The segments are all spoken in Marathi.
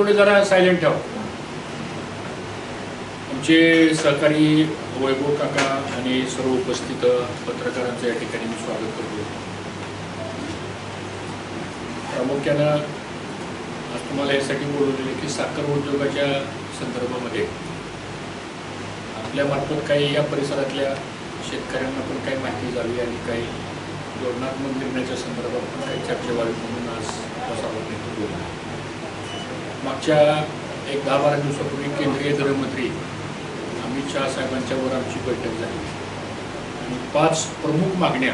थोडे जरा सायलेंट ठेवा. आमचे सहकारी वैभव काका आणि सर्व उपस्थित पत्रकारांचं या ठिकाणी मी स्वागत करतो. प्रामुख्यानं आज तुम्हाला यासाठी बोलवलेले की साखर उद्योगाच्या संदर्भामध्ये आपल्यामार्फत काही या परिसरातल्या शेतकऱ्यांना पण काही माहिती झाली आणि काही धोरणात्मक निर्णयाच्या संदर्भात पण काही चर्चा व्हावी म्हणून आज प्रसारण बोलला. मागच्या एक 10-12 दिवसापूर्वी केंद्रीय गृहमंत्री अमित शहा साहेबांच्यावर आमची बैठक झाली आणि 5 प्रमुख मागण्या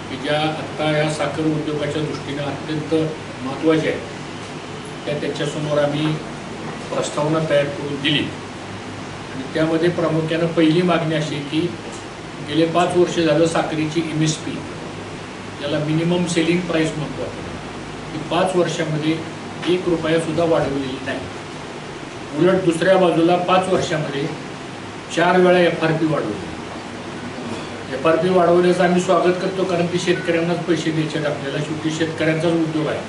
की ज्या आत्ता या साखर उद्योगाच्या दृष्टीने अत्यंत महत्त्वाच्या आहेत त्या त्यांच्यासमोर आम्ही प्रस्तावना तयार करून दिली. आणि त्यामध्ये प्रामुख्यानं पहिली मागणी अशी की गेले 5 वर्ष झालं साखरेची MSP ज्याला मिनिमम सेलिंग प्राईस म्हणतो आपण ती 5 वर्षामध्ये 1 रुपयासुद्धा वाढवलेली नाही. उलट दुसऱ्या बाजूला 5 वर्षामध्ये 4 वेळा FRP वाढवली. FRP वाढवल्याचं आम्ही स्वागत करतो कारण की शेतकऱ्यांनाच पैसे द्यायचे आहेत आपल्याला, शेवटी शेतकऱ्यांचाच उद्योग आहे.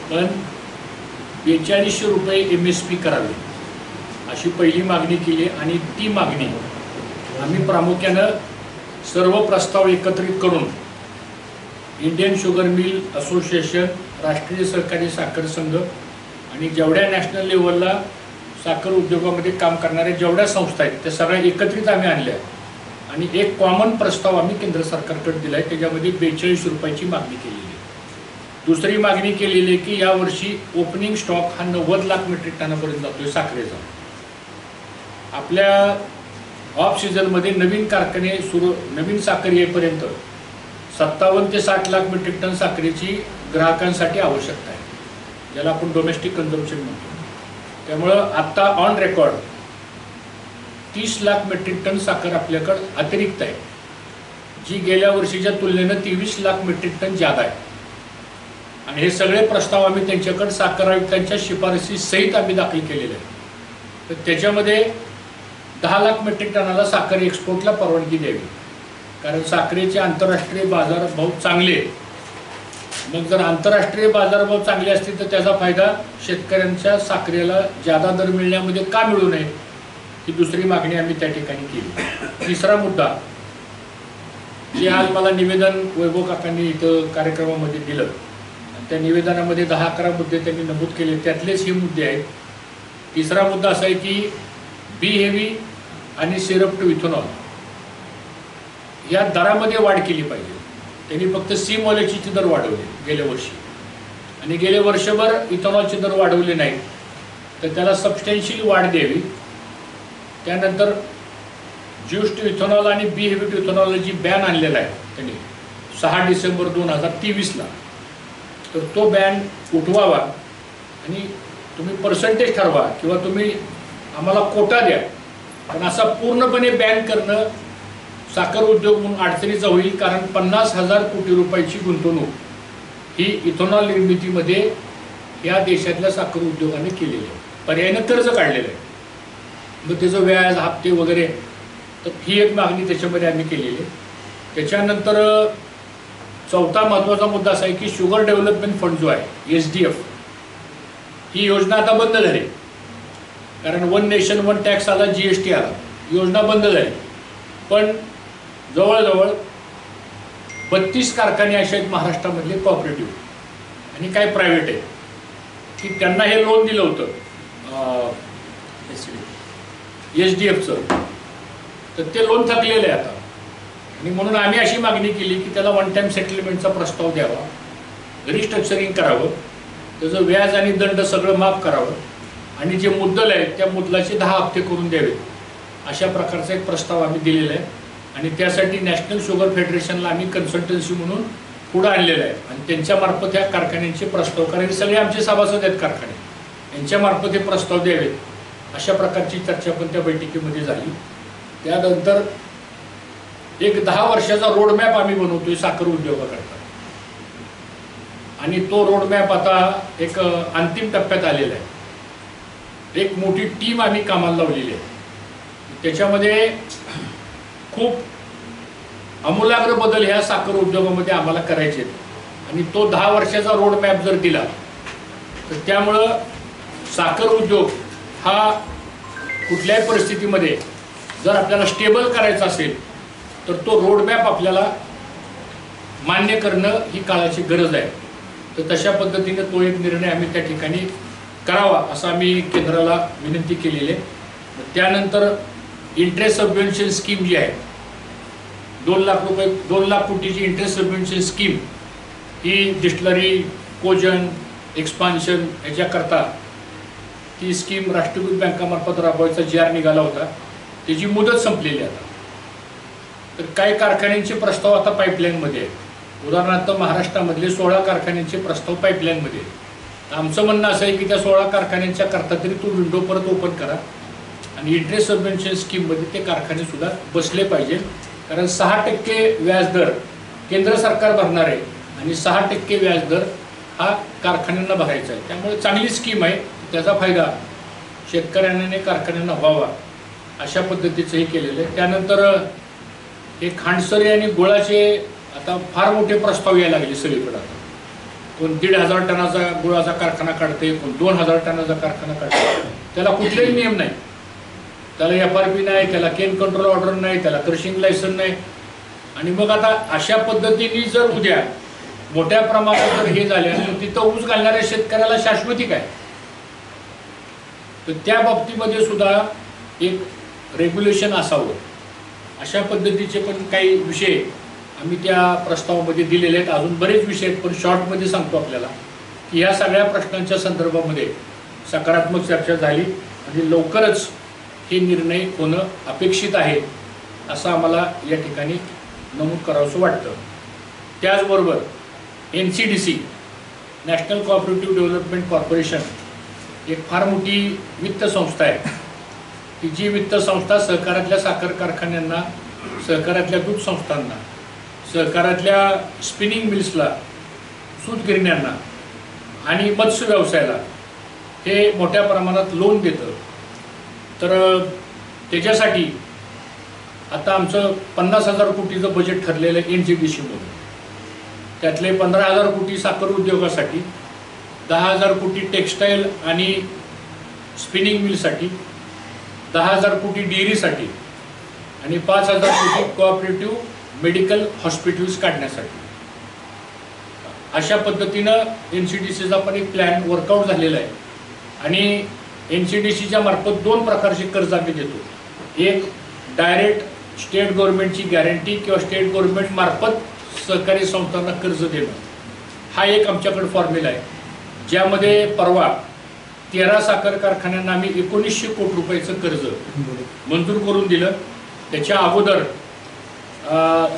पण 4200 रुपये MSP करावी अशी पहिली मागणी केली आणि ती मागणी आम्ही प्रामुख्यानं सर्व प्रस्ताव एकत्रित करून इंडियन शुगर मिल असोसिएशन, राष्ट्रीय सहकारी साखर संघ आणि जेवढ्या नॅशनल लेवलला साखर उद्योगामध्ये काम करणाऱ्या जेवढ्या संस्था आहेत त्या सगळ्या एकत्रित आम्ही आणल्या आणि एक कॉमन प्रस्ताव आम्ही केंद्र सरकारकडे दिला आहे. त्याच्यामध्ये 42 रुपयाची मागणी केलेली आहे. दुसरी मागणी केलेली आहे की यावर्षी ओपनिंग स्टॉक हा 90 लाख मेट्रिक टनापर्यंत जातोय साखरेचा. आपल्या ऑफ सीझनमध्ये नवीन कारखाने नवीन साखर येईपर्यंत 57 ते 60 लाख मेट्रिक टन साखरेची ग्राहकांसाठी आवश्यकता आहे, ज्याला आपण डोमेस्टिक कन्झम्पशन म्हणतो. त्यामुळं आत्ता on record 30 lakh metric ton साखर आपल्याकडं अतिरिक्त आहे, जी गेल्या वर्षीच्या तुलनेनं 23 लाख मेट्रिक टन जादा आहे. आणि हे सगळे प्रस्ताव आम्ही त्यांच्याकडे साखर आयुक्तांच्या शिफारसी सहित आम्ही दाखल केलेले आहे. तर त्याच्यामध्ये 10 लाख मेट्रिक टनाला साखर एक्सपोर्टला परवानगी द्यावी, कारण साखरेचे आंतरराष्ट्रीय बाजारभाव चांगले आहेत. मग जर आंतरराष्ट्रीय बाजारभाव चांगले असतील तर त्याचा फायदा शेतकऱ्यांच्या साखरेला जादा दर मिळण्यामध्ये का मिळू नये ही दुसरी मागणी आम्ही त्या ठिकाणी केली. तिसरा मुद्दा जे आज मला निवेदन वैभव काकांनी इथं कार्यक्रमामध्ये दिलं आणि त्या निवेदनामध्ये 10-11 मुद्दे त्यांनी नमूद केले, त्यातलेच हे मुद्दे आहेत. तिसरा मुद्दा असा आहे की बी हेवी आणि सिरप टू इथेनॉल या दरामध्ये वाढ केली पाहिजे. त्यांनी फक्त सी मॉलिक्यूलचे दर वाढवले गेल्या वर्षी आणि गेले वर्षभर इथेनॉलचे दर वाढवले नाहीत, तर त्याला सबस्टॅन्शियल वाढ द्यावी. त्यानंतर ज्यूस टू इथेनॉल आणि बी हेवी टू इथेनॉल जी बॅन आणलेला आहे त्यांनी 6 डिसेंबर 2023ला, तर तो बॅन उठवावा आणि तुम्ही पर्सेंटेज ठरवा किंवा तुम्ही आम्हाला कोटा द्या. पण असा पूर्णपणे बॅन करणं साखर उद्योग म्हणून अडचणीचा होईल, कारण 50,000 कोटी रुपयाची गुंतवणूक ही इथेनॉल निर्मितीमध्ये या देशातल्या साखर उद्योगाने केलेली आहे. पर्यायानं कर्ज काढलेलं आहे, मग त्याचं व्याज हप्ते वगैरे, तर ही एक मागणी त्याच्यामध्ये आम्ही केलेली आहे. त्याच्यानंतर चौथा महत्त्वाचा मुद्दा असा आहे की शुगर डेव्हलपमेंट फंड जो आहे SDF ही योजना आता बंद झाली, कारण वन नेशन वन टॅक्स आला, GST आला, योजना बंद झाली. पण जवळजवळ 32 कारखाने असे आहेत महाराष्ट्रामधले कॉपरेटिव्ह आणि काय प्रायव्हेट आहेत की त्यांना हे लोन दिलं होतं SDFचं, तर ते लोन थकलेलं आहे आता. आणि म्हणून आम्ही अशी मागणी केली की त्याला वन टाईम सेटलमेंटचा प्रस्ताव द्यावा, रिस्ट्रक्चरिंग करावं, त्याचं व्याज आणि दंड सगळं माफ करावं आणि जे मुद्दल आहे त्या मुद्दलाचे 10 हप्ते करून द्यावे, अशा प्रकारचा एक प्रस्ताव आम्ही दिलेला आहे. आणि त्यासाठी नॅशनल शुगर फेडरेशनला आम्ही कन्सल्टन्सी म्हणून पुढं आणलेलं आहे आणि त्यांच्यामार्फत ह्या कारखान्यांचे प्रस्ताव, कारण हे सगळे आमचे सभासद आहेत कारखाने, यांच्यामार्फत हे प्रस्ताव द्यावेत, अशा प्रकारची चर्चा पण त्या बैठकीमध्ये झाली. त्यानंतर एक 10 वर्षाचा रोडमॅप आम्ही बनवतोय साखर उद्योगाकरता आणि तो रोडमॅप आता एक अंतिम टप्प्यात आलेला आहे. एक मोठी टीम आम्ही कामाला लावलेली आहे, त्याच्यामध्ये खूप आमूलाग्र बदल ह्या साखर उद्योगामध्ये आम्हाला करायचे आहेत. आणि तो 10 वर्षाचा रोडमॅप जर दिला तर त्यामुळं साखर उद्योग हा कुठल्याही परिस्थितीमध्ये जर आपल्याला स्टेबल करायचा असेल तर तो रोडमॅप आपल्याला मान्य करणं ही काळाची गरज आहे. तर तशा पद्धतीने तो एक निर्णय आम्ही त्या ठिकाणी करावा असं आम्ही केंद्राला विनंती केलेली आहे. त्यानंतर इंटरेस्ट सबवेन्शन स्कीम जी आहे 2 लाख कोटीची इंटरेस्ट सबवेन्शन स्कीम ही डिस्टलरी कोजन एक्सपान्शन ह्याच्याकरता ती स्कीम राष्ट्रीयकृत बँकामार्फत राबवायचा GR निघाला होता. त्याची मुदत संपलेली आहे. तर काही कारखान्यांचे प्रस्ताव आता पाईपलाईनमध्ये आहेत. उदाहरणार्थ महाराष्ट्रामधले 16 कारखान्यांचे प्रस्ताव पाईपलाईनमध्ये आहेत. आमचं म्हणणं असं आहे की त्या 16 कारखान्यांच्या करता तरी तो विंडो परत ओपन करा आणि इंटरेस्ट सबवेन्शन स्कीममध्ये ते कारखाने सुद्धा बसले पाहिजे. कारण 6% व्याजदर केंद्र सरकार भरणार आहे आणि 6% व्याजदर हा कारखान्यांना भरायचा आहे. त्यामुळे चांगली स्कीम आहे. त्याचा फायदा शेतकऱ्यांना आणि कारखान्यांना व्हावा अशा पद्धतीचं हे केलेलं आहे. त्यानंतर हे खांडसरी आणि गुळाचे आता फार मोठे प्रस्ताव यायला लागले सगळीकडे. कोण 1,500 टनाचा गुळाचा कारखाना काढते, कोण 2,000 टनाचा कारखाना काढते. त्याला कुठलेही नियम नाही, त्याला FRP नाही, त्याला केन कंट्रोल ऑर्डर नाही, त्याला क्रशिंग लायसन नाही. आणि मग आता अशा पद्धतीने जर उद्या मोठ्या प्रमाणात जर हे झाले तर तिथं ऊस घालणाऱ्या शेतकऱ्याला शाश्वती काय? तर त्या बाबतीमध्ये सुद्धा एक रेग्युलेशन असावं अशा पद्धतीचे पण काही विषय आम्ही त्या प्रस्तावामध्ये दिलेले आहेत. अजून बरेच विषय आहेत पण शॉर्टमध्ये सांगतो आपल्याला की ह्या सगळ्या प्रश्नांच्या संदर्भामध्ये सकारात्मक चर्चा झाली आणि लवकरच हे निर्णय होणं अपेक्षित आहे असं आम्हाला या ठिकाणी नमूद करावंसं वाटतं. त्याचबरोबर NCDC national cooperative development corporation एक फार मोठी वित्त संस्था आहे की जी वित्त संस्था सहकारातल्या साखर कारखान्यांना, सहकारातल्या दूध संस्थांना, सहकारातल्या स्पिनिंग मिल्सला, सूत गिरण्यांना आणि मत्स्य व्यवसायाला हे मोठ्या प्रमाणात लोन देतं. तर त्याच्यासाठी आता आमचं 50,000 कोटीचं बजेट ठरलेलं आहे NCDCमधून. त्यातले 15,000 कोटी साखर उद्योगासाठी, 10,000 कोटी टेक्स्टाईल आणि स्पिनिंग मिलसाठी, 10,000 कोटी डेअरीसाठी आणि 5,000 कोटी कोऑपरेटिव्ह मेडिकल हॉस्पिटल्स काढण्यासाठी. अशा पद्धतीनं NCDCचा पण एक प्लॅन वर्कआउट झालेला आहे. आणि NCDCच्या मार्फत 2 प्रकारचे कर्ज आम्ही देतो. एक डायरेक्ट स्टेट गव्हर्नमेंटची गॅरंटी किंवा स्टेट गव्हर्नमेंट मार्फत सहकारी संस्थांना कर्ज देणं, हा एक आमच्याकडे फॉर्म्युला आहे. ज्यामध्ये परवा 13 साखर कारखान्यांना आम्ही 1900 कोटी रुपयाचं कर्ज मंजूर करून दिलं. त्याच्या अगोदर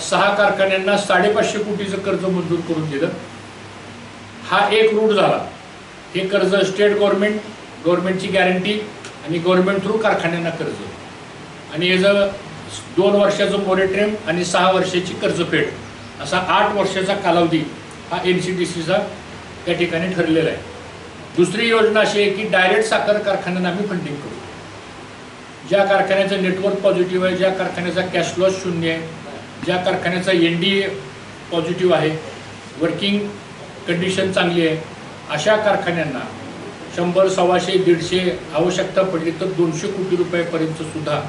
6 कारखान्यांना 550 कोटीचं कर्ज मंजूर करून दिलं. हा एक रूट झाला. हे कर्ज स्टेट गव्हर्नमेंटची गॅरंटी आणि गव्हर्नमेंट थ्रू कारखान्यांना कर्ज आणि याचं 2 वर्षाचं मोरेटोरियम आणि 6 वर्षाची कर्जफेड असा 8 वर्षाचा कालावधी हा NCDCचा त्या ठिकाणी ठरलेला आहे. दुसरी योजना अशी आहे की डायरेक्ट साखर कारखान्यांना आम्ही फंडिंग करू. ज्या कारखान्याचं नेटवर्क पॉझिटिव्ह आहे, ज्या कारखान्याचा कॅश लॉस 0 आहे, ज्या कारखान्याचा NDA पॉझिटिव्ह आहे, वर्किंग कंडिशन चांगली आहे, अशा कारखान्यांना 100, 125, 150 आवश्यकता पडली तर 200 कोटी रुपयापर्यंत सुद्धा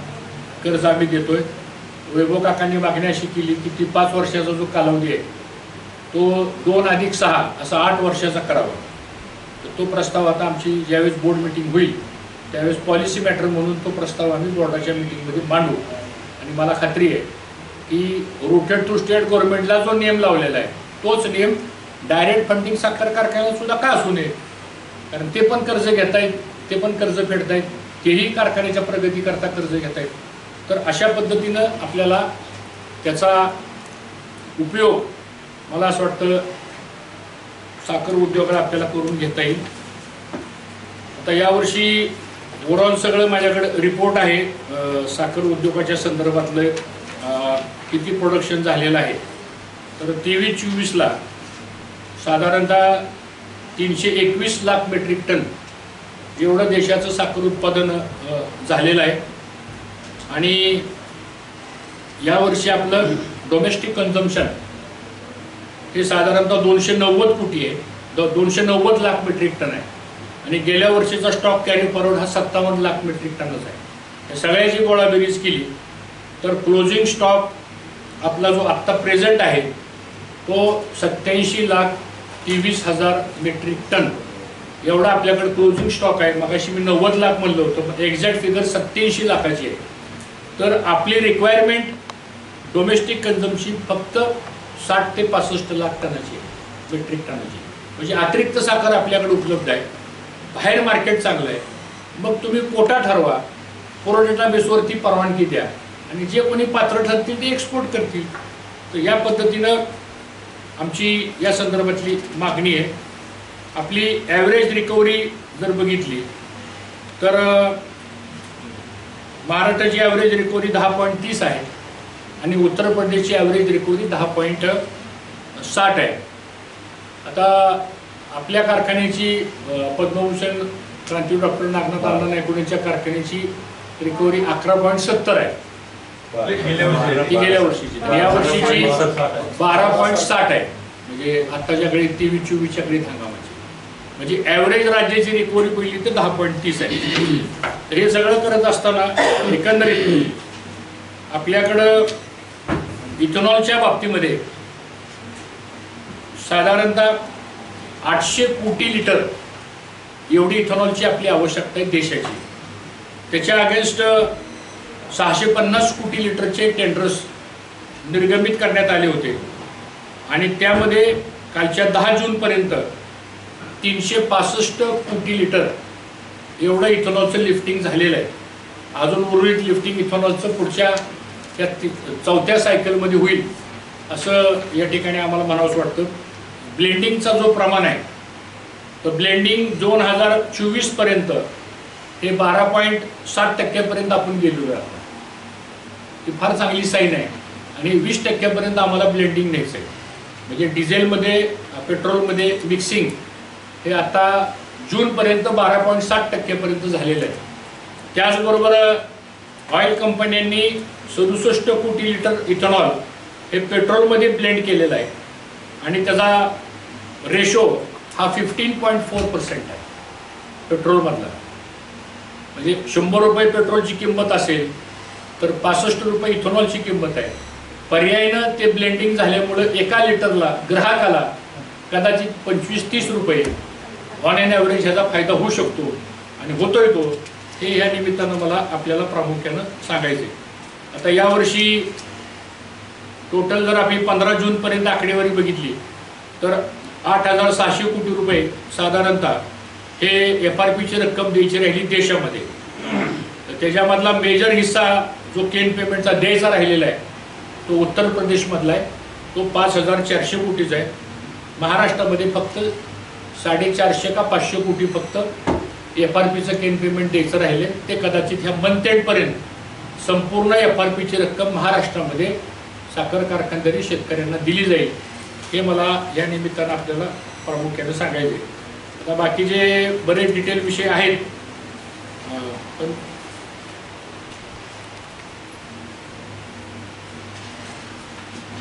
कर्ज आम्ही देतोय. वैभव काकांनी मागणी अशी केली की ती 5 वर्षाचा जो कालावधी आहे तो 2 + 6 असा 8 वर्षाचा करावा. तर तो प्रस्ताव आता आमची ज्यावेळेस बोर्ड मीटिंग होईल त्यावेळेस पॉलिसी मॅटर म्हणून तो प्रस्ताव आम्ही बोर्डाच्या मीटिंगमध्ये मांडू. आणि मला खात्री आहे की रोटेड टू स्टेट गव्हर्नमेंटला जो नियम लावलेला आहे तोच नियम डायरेक्ट फंडिंग साखर कारखान्याला सुद्धा का असू नये. कारण ते पण कर्ज घेत आहेत, ते पण कर्ज फेडत आहेत, तेही कारखान्याच्या प्रगतीकरता कर्ज घेत आहेत. तर अशा पद्धतीनं आपल्याला त्याचा उपयोग मला असं वाटतं साखर उद्योगाला आपल्याला करून घेता येईल. आता यावर्षी ओव्हरऑल सगळं माझ्याकडे रिपोर्ट आहे साखर उद्योगाच्या संदर्भातलं किती प्रोडक्शन झालेलं आहे. तर 23-24ला साधारणतः 321 लाख मेट्रिक टन एवढं देशाचं साखर उत्पादन झालेलं आहे. आणि यावर्षी आपलं डोमेस्टिक कन्झम्पशन हे साधारणतः 290 कोटी आहे, 290 लाख मेट्रिक टन आहे. आणि गेल्या वर्षीचा स्टॉक कॅरी फॉरवर्ड हा 57 लाख मेट्रिक टनच आहे. या सगळ्याची गोळाबेरीज केली तर क्लोजिंग स्टॉक आपला जो आत्ता प्रेझेंट आहे तो 87,23,000 मेट्रिक टन एवढा आपल्याकडे क्लोजिंग स्टॉक आहे. मगाशी मी 90 लाख म्हणलं होतं, पण एक्झॅक्ट फिगर 87 लाखाची आहे. तर आपली रिक्वायरमेंट डोमेस्टिक कन्झम्पशन फक्त 60 ते 65 लाख टनाची आहे, मेट्रिक टनाची. म्हणजे अतिरिक्त साखर आपल्याकडे उपलब्ध आहे. बाहेर मार्केट चांगलं आहे. मग तुम्ही कोटा ठरवा, पुरवठा बेसवरती परवानगी द्या आणि जे कोणी पात्र ठरतील ते एक्सपोर्ट करतील. तर या पद्धतीनं आमची या संदर्भातली मागणी आहे. आपली ॲव्हरेज रिकव्हरी जर बघितली तर महाराष्ट्राची ॲव्हरेज रिकव्हरी 10.30 आहे आणि उत्तर प्रदेशची ॲव्हरेज रिकव्हरी 10.60 आहे. आता आपल्या कारखान्याची पद्मभूषण क्रांती डॉक्टर नागनाथ अण्णा नायकुडेंच्या कारखान्याची रिकव्हरी 11.70 आहे. ती गेल्या वर्षीची. या वर्षीची 12.60 आहे. म्हणजे आत्ताच्या घडी 23-24च्या घडी हंगामाची. म्हणजे ॲव्हरेज राज्याची रिकव्हरी पहिली तर 10.30 आहे. तर हे सगळं करत असताना एकंदरीत आपल्याकडं इथेनॉलच्या बाबतीमध्ये साधारणतः 800 कोटी लिटर एवढी इथेनॉलची आपली आवश्यकता आहे देशाची. त्याच्या अगेन्स्ट 650 कोटी लिटरचे टेंडर्स निर्गमित करण्यात आले होते आणि त्यामध्ये कालच्या 10 जूनपर्यंत 365 कोटी लिटर एवढं इथेनॉलचं लिफ्टिंग झालेलं आहे. अजून उर्वरित लिफ्टिंग इथेनॉलचं पुढच्या त्या 4थ्या सायकलमध्ये होईल असं या ठिकाणी आम्हाला म्हणावंसं वाटतं. ब्लेंडिंगचा जो प्रमाण आहे तर ब्लेंडिंग 2024पर्यंत हे 12.7% आपण गेलेलो आहे. ही फार चांगली साईन आहे आणि 20% आम्हाला ब्लेंडिंग न्यायचं आहे. म्हणजे डिझेलमध्ये पेट्रोलमध्ये मिक्सिंग हे आता जूनपर्यंत 12.7% झालेलं आहे. त्याचबरोबर ऑइल कंपन्यांनी 67 कोटी लिटर इथेनॉल हे पेट्रोलमध्ये ब्लेंड केलेलं आहे आणि त्याचा रेशो हा 15.4% आहे पेट्रोलमधला. म्हणजे 100 रुपये पेट्रोलची किंमत असेल तर 65 रुपये इथेनॉलची किंमत आहे. पर्यायीनं ते ब्लेंडिंग झाल्यामुळं एका लिटरला ग्राहकाला कदाचित 25-30 रुपये ऑन एन ॲव्हरेज ह्याचा फायदा होऊ शकतो आणि होतोय तो. हे या निमित्तानं मला आपल्याला प्रामुख्यानं सांगायचे. आता यावर्षी टोटल जर आम्ही 15 जूनपर्यंत आकडेवारी बघितली तर 8,600 कोटी रुपये साधारणतः हे FRPची रक्कम द्यायची राहिली देशामध्ये. तर त्याच्यामधला मेजर हिस्सा जो केन पेमेंटचा द्यायचा राहिलेला आहे तो उत्तर प्रदेशमधला आहे. तो 5,400 कोटीचा आहे. महाराष्ट्रामध्ये फक्त 450 का 500 कोटी फक्त FRPचं केन पेमेंट द्यायचं राहिले. ते कदाचित ह्या मंथ एंडपर्यंत संपूर्ण FRPची रक्कम महाराष्ट्रामध्ये साखर कारखानदारी शेतकऱ्यांना दिली जाईल. हे मला या निमित्तानं आपल्याला प्रामुख्याने सांगायचे. आता बाकीचे बरेच डिटेल विषय आहेत पण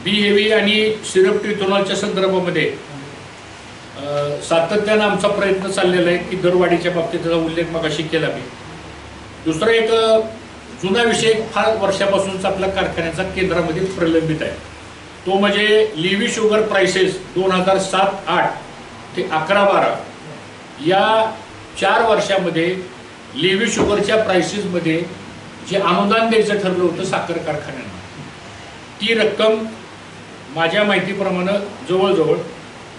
बी हेवी आणि सिरप इथेनॉलच्या संदर्भामध्ये सातत्यानं आमचा प्रयत्न चाललेला आहे की दरवाढीच्या बाबतीत त्याचा उल्लेख मगाशी केला मी. दुसरा एक जुना विषय फार वर्षापासूनचा आपल्या कारखान्याचा केंद्रामध्ये प्रलंबित आहे तो म्हणजे लिव्ही शुगर प्राइसेस 2007-08 ते 11-12 या 4 वर्षामध्ये लिव्ही शुगरच्या प्राइसेसमध्ये जे अनुदान द्यायचं ठरलं होतं साखर कारखान्यांना ती रक्कम माझ्या माहितीप्रमाणे जवळजवळ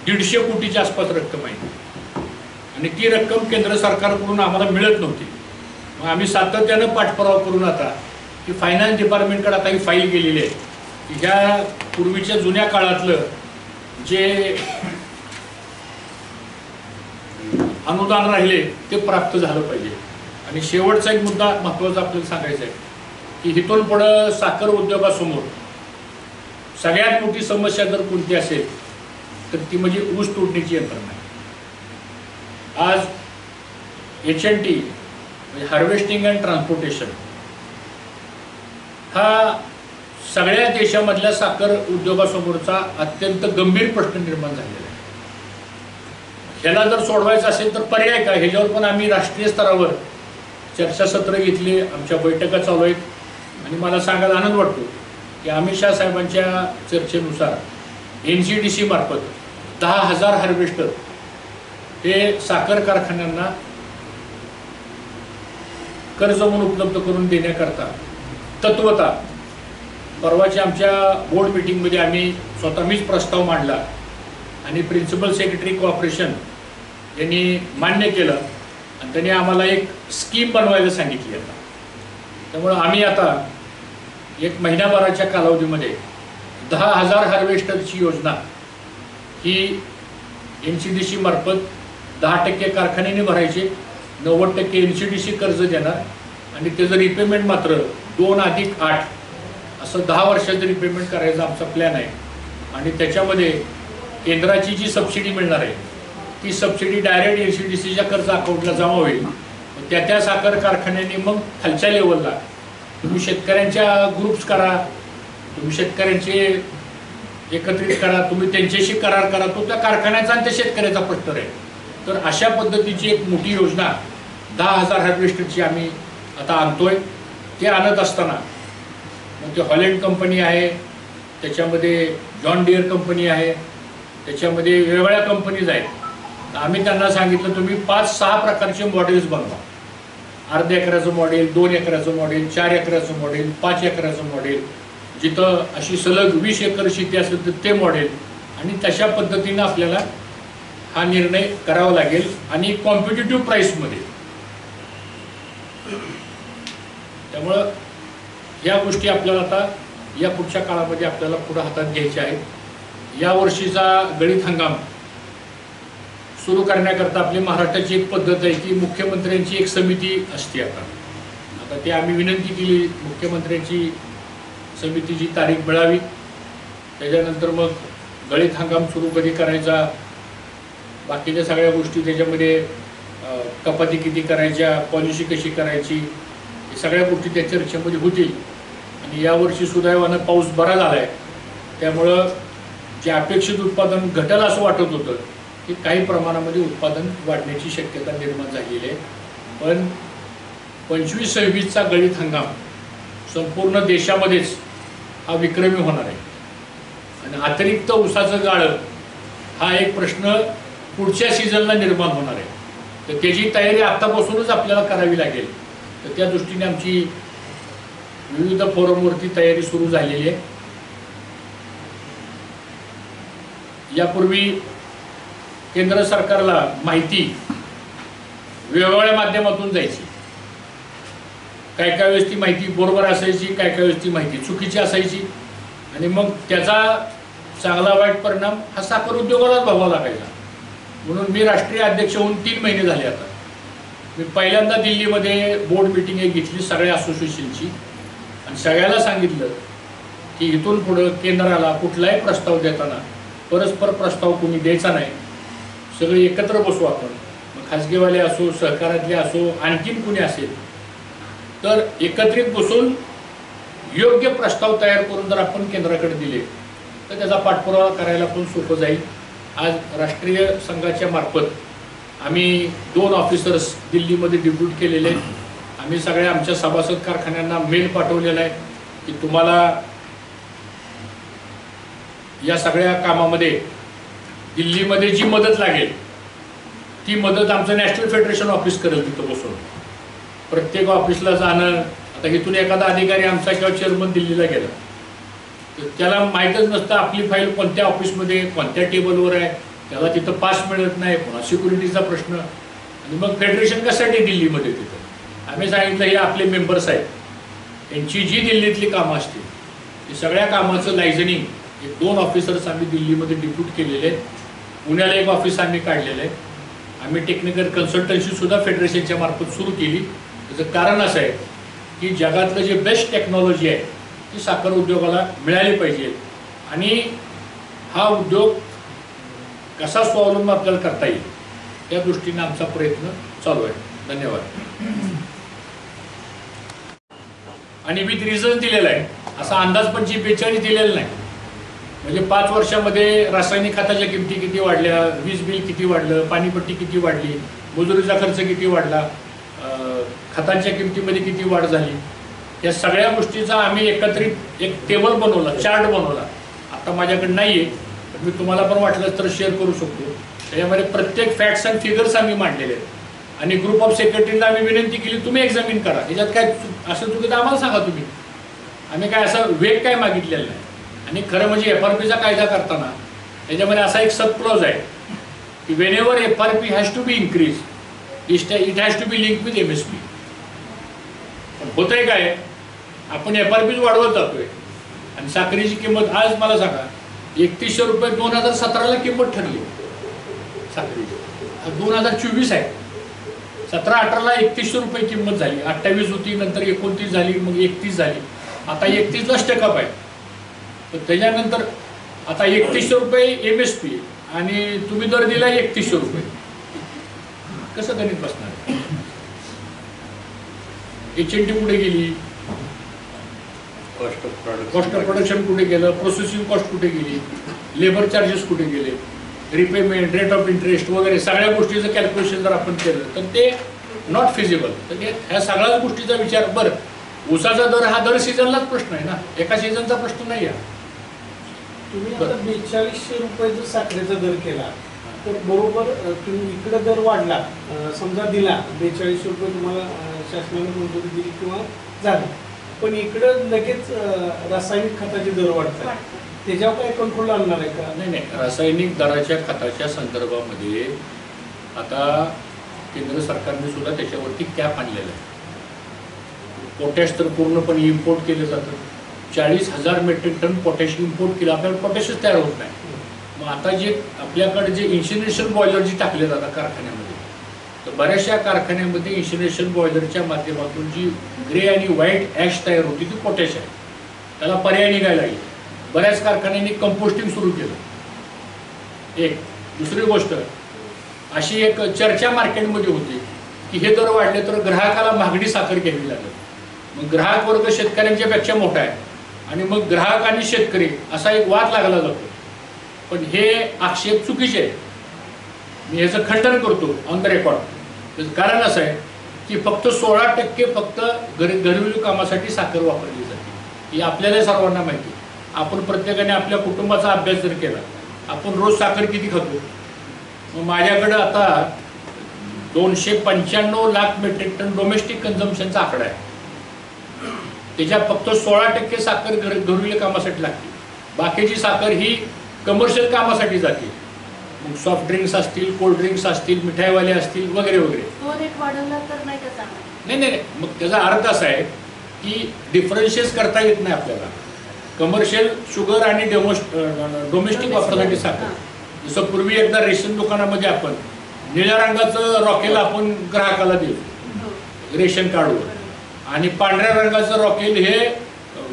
150 कोटीच्या आसपास रक्कम आहे आणि ती रक्कम केंद्र सरकारकडून आम्हाला मिळत नव्हती. मग आम्ही सातत्यानं पाठपुरावा करून आता की फायनान्स डिपार्टमेंटकडे आता ही फाईल गेलेली आहे की ह्या पूर्वीच्या जुन्या काळातलं जे अनुदान राहिले ते प्राप्त झालं पाहिजे. आणि शेवटचा एक मुद्दा महत्त्वाचा आपल्याला सांगायचा आहे की इथून पुढं साखर उद्योगासमोर सगळ्यात मोठी समस्या जर कोणती असेल तर ती म्हणजे ऊस तोडणीची यंत्रणा आहे. आज HNT म्हणजे हार्वेस्टिंग अँड ट्रान्सपोर्टेशन हा सगळ्या देशामधल्या साखर उद्योगासमोरचा अत्यंत गंभीर प्रश्न निर्माण झालेला आहे. ह्याला जर सोडवायचं असेल तर पर्याय काय, ह्याच्यावर पण आम्ही राष्ट्रीय स्तरावर चर्चासत्र घेतली, आमच्या बैठका चालू आहेत आणि मला सांगायला आनंद वाटतो की अमित शाह साहेबांच्या चर्चेनुसार NCDC मार्फत 10,000 हार्वेस्टर हे साखर कारखान्यांना कर्ज म्हणून उपलब्ध करून देण्याकरता तत्वता परवाच्या आमच्या बोर्ड मीटिंगमध्ये आम्ही स्वतः मीच प्रस्ताव मांडला आणि प्रिन्सिपल सेक्रेटरी कोऑपरेशन यांनी मान्य केलं आणि त्यांनी आम्हाला एक स्कीम बनवायला सांगितली आता. त्यामुळं आम्ही आता 1 महिन्याभराच्या कालावधीमध्ये 10,000 हार्वेस्टरची योजना ही NCDC मार्फत 10% कारखान्याने भरायचे, 90% NCDC कर्ज देणार आणि त्याचं रिपेमेंट मात्र 2 + 8 असं 10 वर्षाचं रिपेमेंट करायचा आमचा प्लॅन आहे. आणि त्याच्यामध्ये केंद्राची जी सबसिडी मिळणार आहे ती सबसिडी डायरेक्ट NCDCच्या कर्ज अकाउंटला जमा होईल. त्या साखर कारखान्यांनी मग खालच्या लेवलला तुम्ही शेतकऱ्यांच्या ग्रुप्स करा, तुम्ही शेतकऱ्यांचे एकत्रित करा, तुम्ही त्यांच्याशी करार करा, तो त्या कारखान्याचा आणि त्या शेतकऱ्याचा प्रश्न आहे. तर अशा पद्धतीची एक मोठी योजना 10,000 हार्वेस्टरची आम्ही आता आणतोय. ते आणत असताना मग ते हॉलँड कंपनी आहे, त्याच्यामध्ये जॉन डियर कंपनी आहे, त्याच्यामध्ये वेगवेगळ्या कंपनीज आहेत. आम्ही त्यांना सांगितलं तुम्ही 5-6 प्रकारचे मॉडेल्स बनवा. अर्ध्या एकराचं मॉडेल, 2 एकराचं मॉडेल, 4 एकराचं मॉडेल, 5 एकराचं मॉडेल, जिथं अशी सलग 20 एकर शेती असेल तर ते मॉडेल. आणि तशा पद्धतीनं आपल्याला हा निर्णय करावा लागेल आणि कॉम्पिटिटिव्ह प्राईसमध्ये. त्यामुळं या गोष्टी आपल्याला आता या पुढच्या काळामध्ये आपल्याला पुढे हातात घ्यायच्या आहेत. या वर्षीचा गळीत हंगाम सुरू करण्याकरता आपली महाराष्ट्राची एक पद्धत आहे की मुख्यमंत्र्यांची एक समिती असते. आता ती आम्ही विनंती केली मुख्यमंत्र्यांची समितीची तारीख मिळावी, त्याच्यानंतर मग गळीत हंगाम सुरू कधी करायचा, बाकीच्या सगळ्या गोष्टी त्याच्यामध्ये कपाती किती करायच्या, पॉलिसी कशी करायची, हे सगळ्या गोष्टी त्या चर्चेमध्ये होतील. आणि यावर्षी सुदैवानं पाऊस बरा झाला आहे, त्यामुळं जे अपेक्षित उत्पादन घटेल असं वाटत होतं की काही प्रमाणामध्ये उत्पादन वाढण्याची शक्यता निर्माण झालेली आहे. पण 25-26चा गळीत हंगाम संपूर्ण देशामध्येच हा विक्रमी होणार आहे. आणि अतिरिक्त ऊसाचं गाळं हा एक प्रश्न पुढच्या सीझनला निर्माण होणार आहे. तर त्याची तयारी आत्तापासूनच आपल्याला करावी लागेल. तर त्या दृष्टीने आमची विविध फोरमवरती तयारी सुरू झालेली आहे. यापूर्वी केंद्र सरकारला माहिती वेगवेगळ्या माध्यमातून जायची. काय वेळेस ती माहिती बरोबर असायची, काय वेळेस ती माहिती चुकीची असायची आणि मग त्याचा चांगला वाईट परिणाम हा साखर उद्योगालाच भोगावा लागायचा. म्हणून मी राष्ट्रीय अध्यक्ष होऊन 3 महिने झाले आता. मी पहिल्यांदा दिल्लीमध्ये बोर्ड मीटिंग एक घेतली सगळ्या असोसिएशनची आणि सगळ्याला सांगितलं की इथून पुढं केंद्राला कुठलाही प्रस्ताव देताना परस्पर प्रस्ताव कोणी द्यायचा नाही, सगळे एकत्र बसू आपण. मग खाजगीवाले असो, सहकारातले असो, आणखीन कुणी असेल तर एकत्रित बसून योग्य प्रस्ताव तयार करून जर आपण केंद्राकडे दिले तर त्याचा पाठपुरावा करायला पण सोपं जाईल. आज राष्ट्रीय संघाच्या मार्फत आम्ही 2 ऑफिसर्स दिल्लीमध्ये डिप्यूट केलेले आहेत. आम्ही सगळ्या आमच्या सभासद कारखान्यांना मेल पाठवलेला आहे की तुम्हाला या सगळ्या कामामध्ये दिल्लीमध्ये जी मदत लागेल ती मदत आमचं नॅशनल फेडरेशन ऑफिस करेल. तिथं बसून प्रत्येक ऑफिसला जाणं, आता इथून एखादा अधिकारी आमचा किंवा चेअरमन दिल्लीला गेला तर त्याला माहीतच नसतं आपली फाईल कोणत्या ऑफिसमध्ये कोणत्या टेबलवर आहे, त्याला तिथं पास मिळत नाही, पुन्हा सिक्युरिटीचा प्रश्न. आणि मग फेडरेशन कशासाठी दिल्लीमध्ये तिथं आम्ही सांगितलं हे आपले मेंबर्स आहेत, यांची जी दिल्लीतली कामं असतील ती सगळ्या कामाचं लायझनिंग 2 ऑफिसर्स आम्ही दिल्लीमध्ये डिप्यूट केलेले आहेत. पुण्याला एक ऑफिस आम्ही काढलेलं आहे. आम्ही टेक्निकल कन्सल्टन्सीसुद्धा फेडरेशनच्या मार्फत सुरू केली. त्याचं कारण असं आहे की जगातलं जे बेस्ट टेक्नॉलॉजी आहे ती साखर उद्योगाला मिळाली पाहिजे आणि हा उद्योग कसा स्वावलंबी आपल्याला करता येईल त्या दृष्टीने आमचा प्रयत्न चालू आहे. धन्यवाद. आणि विथ रिझन दिलेला आहे, असा अंदाज 45-42 दिलेला नाही. म्हणजे 5 वर्षामध्ये रासायनिक खताच्या किमती किती वाढल्या, वीज बिल किती वाढलं, पाणीपट्टी किती वाढली, मजुरीचा खर्च किती वाढला, खतांच्या किमतीमध्ये किती वाढ झाली, या सगळ्या गोष्टीचा आम्ही एकत्रित एक टेबल बनवला, चार्ट बनवला. आता माझ्याकडे नाही आहे, मी तुम्हाला पण वाटलं तर शेअर करू शकतो. त्याच्यामध्ये प्रत्येक फॅक्ट्स अँड फिगर्स आम्ही मांडलेले आहेत. आणि ग्रुप ऑफ सेक्रेटरीला आम्ही विनंती केली, तुम्ही एक्झामिन करा, याच्यात काय असं चुकीचं आम्हाला सांगा तुम्ही. आम्ही काय असं वेग काय मागितलेलं नाही. आणि खरं म्हणजे FRPचा कायदा करताना त्याच्यामध्ये असा एक सब क्लॉज आहे की whenever FRP has to be increase it has to be link with MSP. पण होतंय काय, आपण FRP वाढवत जातोय आणि साखरेची किंमत आज मला सांगा 3100 रुपये 2017ला किंमत ठरली साखरेची. 2024 आहे. 17-18ला 3100 रुपये किंमत झाली, 28 होती, नंतर 29 झाली, मग 31 झाली, आता 31ला स्टेकअप आहे. तर त्याच्यानंतर आता 3100 रुपये MSP आणि तुम्ही दर दिला 3100 रुपये, कसं गणित बसणार? HNT कुठे गेली, कॉस्ट ऑफ प्रोडक्शन कुठे गेलं, प्रोसेसिंग कॉस्ट कुठे गेली, लेबर चार्जेस कुठे गेले, रिपेमेंट, रेट ऑफ इंटरेस्ट वगैरे सगळ्या गोष्टीचं कॅल्क्युलेशन जर आपण केलं तर ते नॉट फिजिबल. तर ते ह्या सगळ्याच गोष्टीचा विचार. बरं, ऊसाचा दर हा दर सीझनलाच प्रश्न आहे ना, एका सीझनचा प्रश्न नाही आहे. तुम्ही आता 4200 रुपये जर साखरेचा दर केला तर बरोबर तुम्ही इकडे दर वाढला, समजा दिला 4200 रुपये तुम्हाला शासनाने मंजुरी दिली किंवा झाली, पण इकडं लगेच रासायनिक खताचे दर वाढतात, त्याच्यावर काय कंट्रोल आणणार आहे का? नाही, रासायनिक दराच्या खताच्या संदर्भामध्ये आता केंद्र सरकारने सुद्धा त्याच्यावरती कॅप आणलेला आहे. पोटॅश तर पूर्णपणे इम्पोर्ट केलं जातं. 40,000 मेट्रिक टन पोटॅश इम्पोर्ट केलं, आपल्याला पोटॅशच तयार होत नाही. मग आता जे आपल्याकडे जे इन्सिनरेशन बॉयलर जी टाकले जातात कारखान्यामध्ये, तर बऱ्याचशा कारखान्यामध्ये इन्सिनरेशन बॉयलरच्या माध्यमातून जी ग्रे आणि व्हाईट ॲश तयार होती ती पोटॅश आहे. त्याला पर्याय निघायला लागेल. बऱ्याच कारखान्यांनी कंपोस्टिंग सुरू केलं. एक दुसरी गोष्ट अशी एक चर्चा मार्केटमध्ये होती की हे दर वाढले तर ग्राहकाला महागडी साखर घ्यावी लागेल. मग ग्राहक वर्ग शेतकऱ्यांच्या पेक्षा मोठा आहे आणि मग ग्राहक आणि शेतकरी असा एक वाद लागला जातो. पण हे आक्षेप चुकीचे आहे. मी ह्याचं खंडन करतो ऑन द रेकॉर्ड. त्याचं कारण असं आहे की फक्त 16% फक्त घरेलू कामासाठी साखर वापरली जाते. ही आपल्याला सर्वांना माहिती आहे. आपण प्रत्येकाने आपल्या कुटुंबाचा अभ्यास जर केला, आपण रोज साखर किती खातो? मग माझ्याकडं आता 295 लाख मेट्रिक टन डोमेस्टिक कन्झम्पशनचा आकडा आहे. त्याच्यात फक्त 16% साखर घरेलू कामासाठी लागते. बाकीची साखर ही कमर्शियल कामासाठी जाते. मग सॉफ्ट ड्रिंक्स असतील, कोल्ड ड्रिंक्स असतील, मिठाईवाले असतील वगैरे वगैरे. तो रेट वाढवला तर नाही का चांगला? नाही, मग त्याचा अर्थ असा आहे की डिफरन्शिएट करता येत नाही आपल्याला. कमर्शियल शुगर आणि डोमेस्टिक वापरासाठी साखर. जसं पूर्वी एकदा रेशन दुकानामध्ये आपण निळ्या रंगाचं रॉकेल आपण ग्राहकाला देतो रेशन कार्डवर, आणि पांढऱ्या रंगाचं रॉकेल हे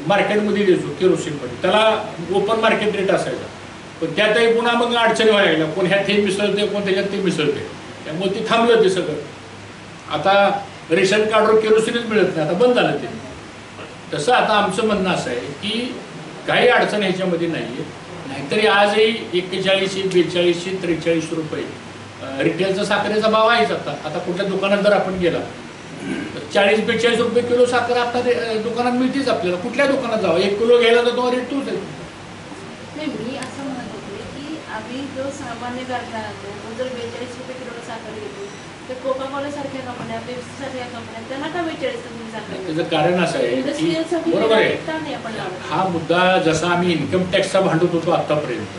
मार्केटमध्ये देतो केरोसिनमध्ये. त्याला ओपन मार्केट रेट असायचा. पण त्यातही पुन्हा मग अडचणी व्हायला लागल्या. कोण ह्यात हे मिसळते, कोण त्याच्यात ते मिसळते. त्यामुळे ते थांबलं ते सगळं. आता रेशन कार्डवर केरोसिनच मिळत नाही, आता बंद झालं ते. तसं आता आमचं म्हणणं असं आहे की काही अडचण ह्याच्यामध्ये नाही आहे. नाहीतरी आजही 4100, 4200, 4300 रुपये रिटेलचा साखरेचा भाव आहेच. आता कुठल्या दुकानात जर आपण गेला 40-42 रुपये किलो साखर आता दुकानात मिळतेच आपल्याला. कुठल्या दुकानात जावं, 1 किलो घ्यायला तर तो रेट तोच आहे. नाही, मी असं म्हणत होते की आम्ही जो सामान्य कारखाना असतो तो जर 42 रुपये किलो साखर घेतो, तर कोका कोला सारख्या कंपन्या, पेप्सी सारख्या कंपन्या त्यांना का 42 तुम्ही साखर? त्याचं कारण असं आहे की बरोबर आहे, हा मुद्दा जसा आम्ही इन्कम टॅक्सचा भांडत होतो आतापर्यंत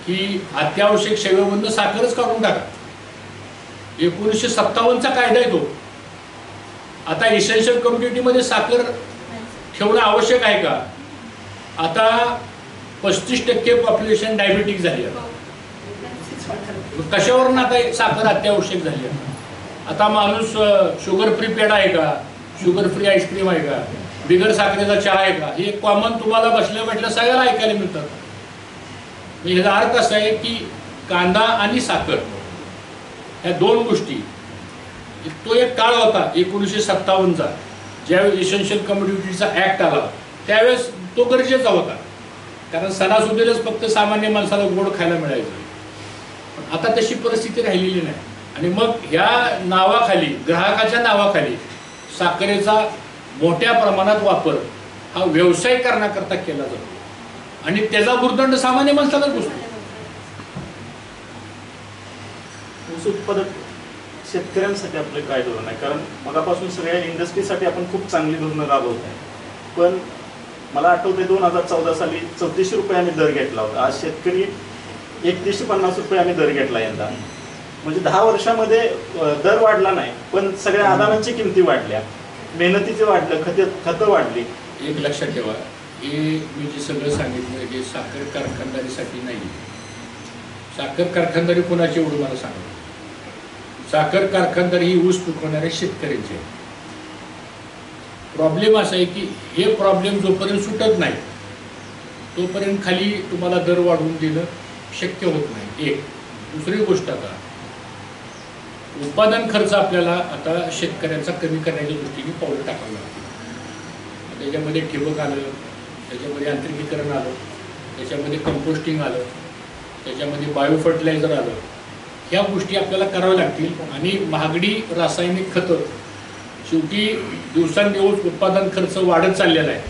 की अत्यावश्यक सेवेबंद साखरच काढून टाका. 1957चा कायदा आहे तो. आता इसेन्शियल कम्युनिटीमध्ये साखर ठेवणं आवश्यक आहे का? आता 35% पॉप्युलेशन डायबेटिक झाली आहे. कशावरून आता साखर अत्यावश्यक झाली आहे? आता माणूस शुगर फ्री पेढा आहे का, शुगर फ्री आईस्क्रीम आहे का, बिगर साखरेचा चहा आहे का, हे कॉमन तुम्हाला बसल्या बसल्या सगळ्याला ऐकायला मिळतात. ह्याचा अर्थ असा आहे की कांदा आणि साखर ह्या दोन गोष्टी, तो एक काळ होता 1957चा, ज्यावेळेस इसेन्शियल कमोडिटीचा ॲक्ट आला त्यावेळेस तो गरजेचा होता. कारण सणासुदीलाच फक्त सामान्य माणसाला गोड खायला मिळायचं. पण आता तशी परिस्थिती राहिलेली नाही. आणि मग ह्या नावाखाली, ग्राहकाच्या नावाखाली साखरेचा मोठ्या प्रमाणात वापर हा व्यवसाय करण्याकरता केला जातो आणि त्याचा भुर्दंड सामान्य माणसालाच बसतो. ऊस उत्पादक शेतकऱ्यांसाठी आपलं काय धोरण आहे? कारण मगापासून सगळ्या इंडस्ट्रीसाठी आपण खूप चांगली धोरणं राबवत आहे. पण मला आठवते 2014 साली 3400 रुपये आम्ही दर घेतला होता. आज शेतकरी 3150 रुपये आम्ही दर घेतला यंदा. म्हणजे 10 वर्षामध्ये दर वाढला नाही, पण सगळ्या आधारांची किमती वाढल्या, मेहनतीचे वाढलं, खतं वाढली. एक लक्षात ठेवा, हे मी जे सगळं सांगितलं हे साखर कारखानदारीसाठी नाही. साखर कारखानदारी कोणाची एवढं मला सांगा. साखर कारखानदारी ही ऊस पिकवणाऱ्या शेतकऱ्यांची आहे. प्रॉब्लेम असा आहे की हे प्रॉब्लेम जोपर्यंत सुटत नाही तोपर्यंत खाली तुम्हाला दर वाढवून देणं शक्य होत नाही. एक. दुसरी गोष्ट, आता उत्पादन खर्च आपल्याला आता शेतकऱ्यांचा कमी करण्याच्या दृष्टीने पावलं टाकावं लागतं. त्याच्यामध्ये ठिबक आलं, त्याच्यामध्ये यांत्रिकीकरण आलं, त्याच्यामध्ये कंपोस्टिंग आलं, त्याच्यामध्ये बायो फर्टिलायझर आलं. ह्या गोष्टी आपल्याला कराव्या लागतील. आणि महागडी रासायनिक खतं, शेवटी दिवसांदिवस उत्पादन खर्च वाढत चाललेला आहे,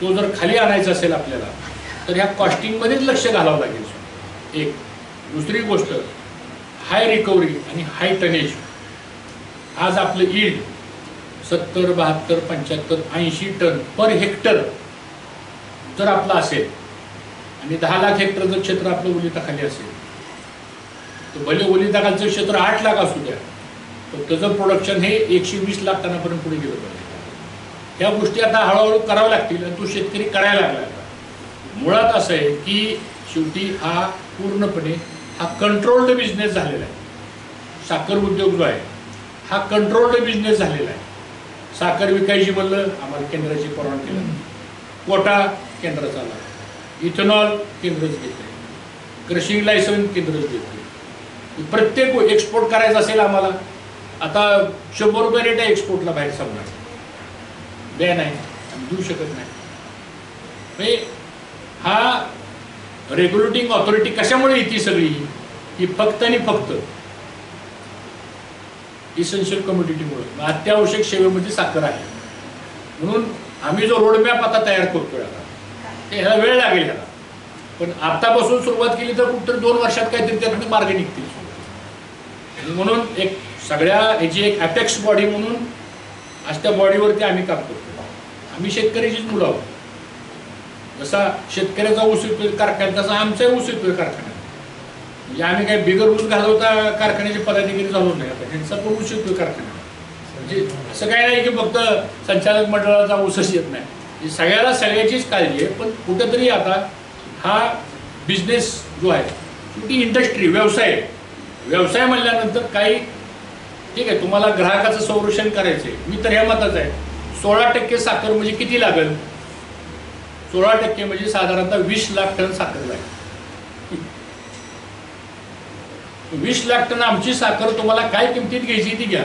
तो जर खाली आणायचा असेल आपल्याला तर ह्या कॉस्टिंगमध्येच लक्ष घालावं लागेल. एक. दुसरी गोष्ट, हाय रिकव्हरी आणि हाय टनेज. आज आपलं यील्ड 70, 72, 75, 80 टन पर हेक्टर जर आपलं असेल आणि 10 लाख हेक्टर जर क्षेत्र आपलं ओलिताखाली असेल तर भले ओलिताखालचं क्षेत्र 8 लाख असू द्या, तर त्याचं प्रोडक्शन हे 120 लाख टनापर्यंत पुढे गेलं पाहिजे. ह्या गोष्टी आता हळूहळू कराव्या लागतील आणि तो शेतकरी करायला लागला. मुळात असं आहे की शेवटी हा पूर्णपणे हा कंट्रोल्ड बिझनेस झालेला आहे. साखर उद्योग जो आहे हा कंट्रोल्ड बिझनेस झालेला आहे. साखर विकायची म्हणलं आम्हाला केंद्राची परवानगी केली, कोटा केंद्र चालला, इथेनॉल केंद्रच घेतले, क्रशिंग लायसन्स केंद्रच घेतले. प्रत्येक एक्सपोर्ट करायचं असेल आम्हाला आता 100 रुपये रेट आहे एक्सपोर्टला बाहेर समजा, बॅन आहे, देऊ शकत नाही. म्हणजे हा रेग्युलेटिंग ऑथॉरिटी कशामुळे येते सगळी, ही फक्त आणि फक्त इसेन्शियल कमोडिटीमुळे, अत्यावश्यक सेवेमध्ये साखर आहे. म्हणून आम्ही जो रोडमॅप आता तयार करतोय आता ते ह्याला वेळ लागेल ह्याला, पण आतापासून सुरुवात केली तर कुठं 2 वर्षात काहीतरी त्यातून मार्ग निघतील. म्हणून एक सगळ्या ह्याची एक अपेक्स बॉडी म्हणून आज त्या बॉडीवरती आम्ही काम करतो. आम्ही शेतकऱ्याचीच मुलं आहोत. जसा शेतकऱ्याचा ऊस येतोय कारखान्यात तसा आमचाही ऊस येतोय कारखान्यात. म्हणजे आम्ही काही बिगर ऊस घालवता कारखान्याचे पदाधिकारी झालो नाही. आता त्यांचा पण ऊस येतोय कारखान्यात. म्हणजे असं काही नाही की फक्त संचालक मंडळाचा ऊसच येत नाही. सगळ्याला सगळ्याचीच काळजी आहे. पण कुठेतरी आता हा बिझनेस जो आहे शेवटी इंडस्ट्री व्यवसाय म्हणल्यानंतर काही ठीक आहे, तुम्हाला ग्राहकाचं संरक्षण करायचं आहे. मी तर ह्या मताच आहे 16% साखर म्हणजे किती लागेल? 16% म्हणजे साधारणतः 20 लाख टन साखर लागेल. 20 लाख टन आमची साखर तुम्हाला काय किमतीत घ्यायची ती घ्या.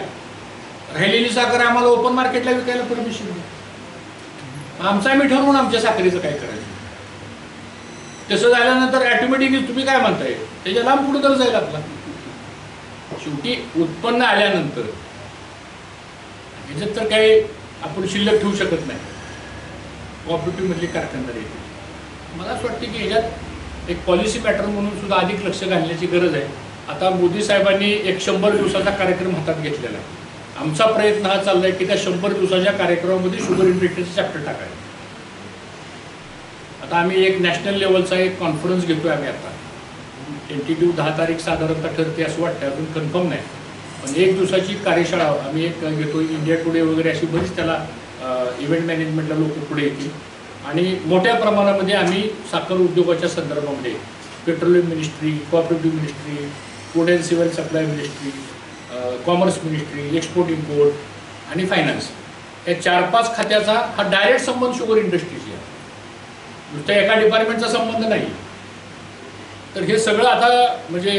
राहिलेली साखर आम्हाला ओपन मार्केटला विकायला परमिशन द्या. आमचं आम्ही ठरवून आमच्या साखरेचं काय करायचं. तसं झाल्यानंतर ऑटोमॅटिकली तुम्ही काय म्हणताय त्याच्या लांब पुढे तर जाईल आपला. शेवटी उत्पन्न आल्यानंतर ह्याच्यात तर काही आपण शिल्लक ठेवू शकत नाही. कोऑपरेटिव्ह मधली कारखानदारी येते. मला असं वाटतं की ह्याच्यात एक पॉलिसी मॅटर म्हणून सुद्धा अधिक लक्ष घालण्याची गरज आहे. आता मोदी साहेबांनी एक 100 दिवसाचा कार्यक्रम हातात घेतलेला आहे. आमचा प्रयत्न हा चाललाय की त्या 100 दिवसाच्या कार्यक्रमामध्ये शुगर इंडस्ट्रीचं चॅप्टर टाकायचं. आता आम्ही एक नॅशनल लेवलचा एक कॉन्फरन्स घेतोय आम्ही आता. टेंटेटिव्ह 10 तारीख साधारणतः ठरते असं वाटतं, अजून कन्फर्म नाही. पण 1 दिवसाची कार्यशाळा आम्ही एक घेतोय. इंडिया टुडे वगैरे अशी बरीच त्याला इव्हेंट मॅनेजमेंटला लोक पुढे येतील. आणि मोठ्या प्रमाणामध्ये आम्ही साखर उद्योगाच्या संदर्भामध्ये petroleum ministry, cooperative ministry, food and civil supply ministry, commerce ministry, export import आणि फायनान्स या 4-5 खात्याचा हा डायरेक्ट संबंध शुगर इंडस्ट्रीशी आहे. नुसत्या एका डिपार्टमेंटचा संबंध नाही. तर हे सगळं आता म्हणजे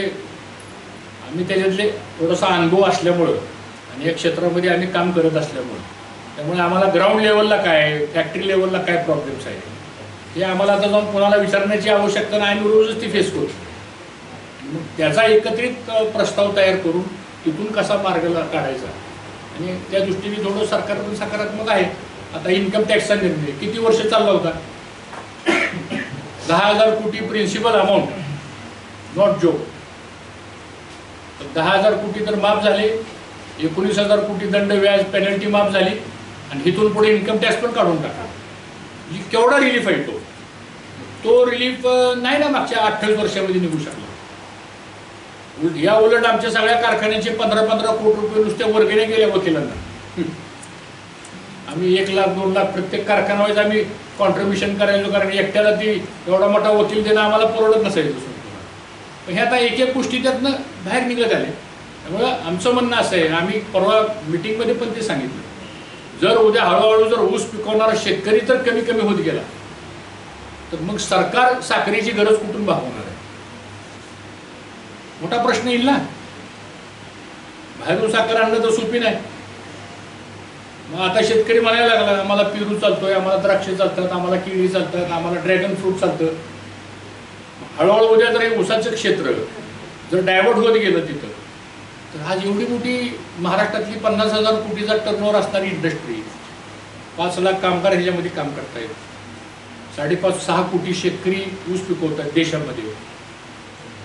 आम्ही त्याच्यातले थोडासा अनुभव असल्यामुळं आणि या क्षेत्रामध्ये आम्ही काम करत असल्यामुळं त्यामुळे आम्हाला ग्राउंड लेवलला काय, फॅक्टरी लेवलला काय प्रॉब्लेम्स आहेत हे आम्हाला आता जाऊन कोणाला विचारण्याची आवश्यकता नाही, आम्ही रोजच ती फेस करू. मग त्याचा एकत्रित प्रस्ताव तयार करून तिथून कसा मार्ग काढायचा आणि त्या दृष्टीने थोडं सरकार पण सकारात्मक आहे. आता इन्कम टॅक्सचा निर्णय किती वर्ष चालला होता? 10,000 कोटी प्रिन्सिपल अमाऊंट, नॉट जोक. 10,000 कोटी तर माफ झाले, 19,000 कोटी दंड व्याज पेनल्टी माफ झाली आणि इथून पुढे इन्कम टॅक्स पण काढून टाका. म्हणजे केवढा रिलीफ आहे तो रिलीफ नाही ना मागच्या 28 वर्षामध्ये निघू शकला. या उलट आमच्या सगळ्या कारखान्यांचे 15-15 कोटी रुपये नुसत्या वर्गणे गेल्या वकिलांना. आम्ही 1 लाख 2 लाख प्रत्येक कारखान्यावर आम्ही कॉन्ट्रीब्युशन करायचो, कारण एकट्याला ती एवढा मोठा वकील देणं आम्हाला परवडत नसायचं. पण हे आता एक एक गोष्टी त्यातनं बाहेर निघत आले. त्यामुळं आमचं म्हणणं असं आहे, आम्ही परवा मिटिंगमध्ये पण ते सांगितलं, जर उद्या हळूहळू जर ऊस पिकवणारा शेतकरी तर कमी कमी होत गेला तर मग सरकार साखरेची गरज कुठून भागवणार आहे? मोठा प्रश्न येईल ना. बाहेरून साखर आणणं तर सोपी नाही. मग आता शेतकरी म्हणायला लागला, आम्हाला पेरू चालतोय, आम्हाला द्राक्ष चालतात, आम्हाला केळी चालतात, आम्हाला ड्रॅगन फ्रूट चालतं. हळूहळू उद्या जर हे ऊसाचं क्षेत्र जर डायव्हर्ट होत गेलं तिथं, तर आज एवढी मोठी महाराष्ट्रातली 50,000 कोटीचा टर्नओव्हर असणारी इंडस्ट्री, 5 लाख कामगार ह्याच्यामध्ये काम करतायत, 5.5-6 कोटी शेतकरी ऊस पिकवतात देशामध्ये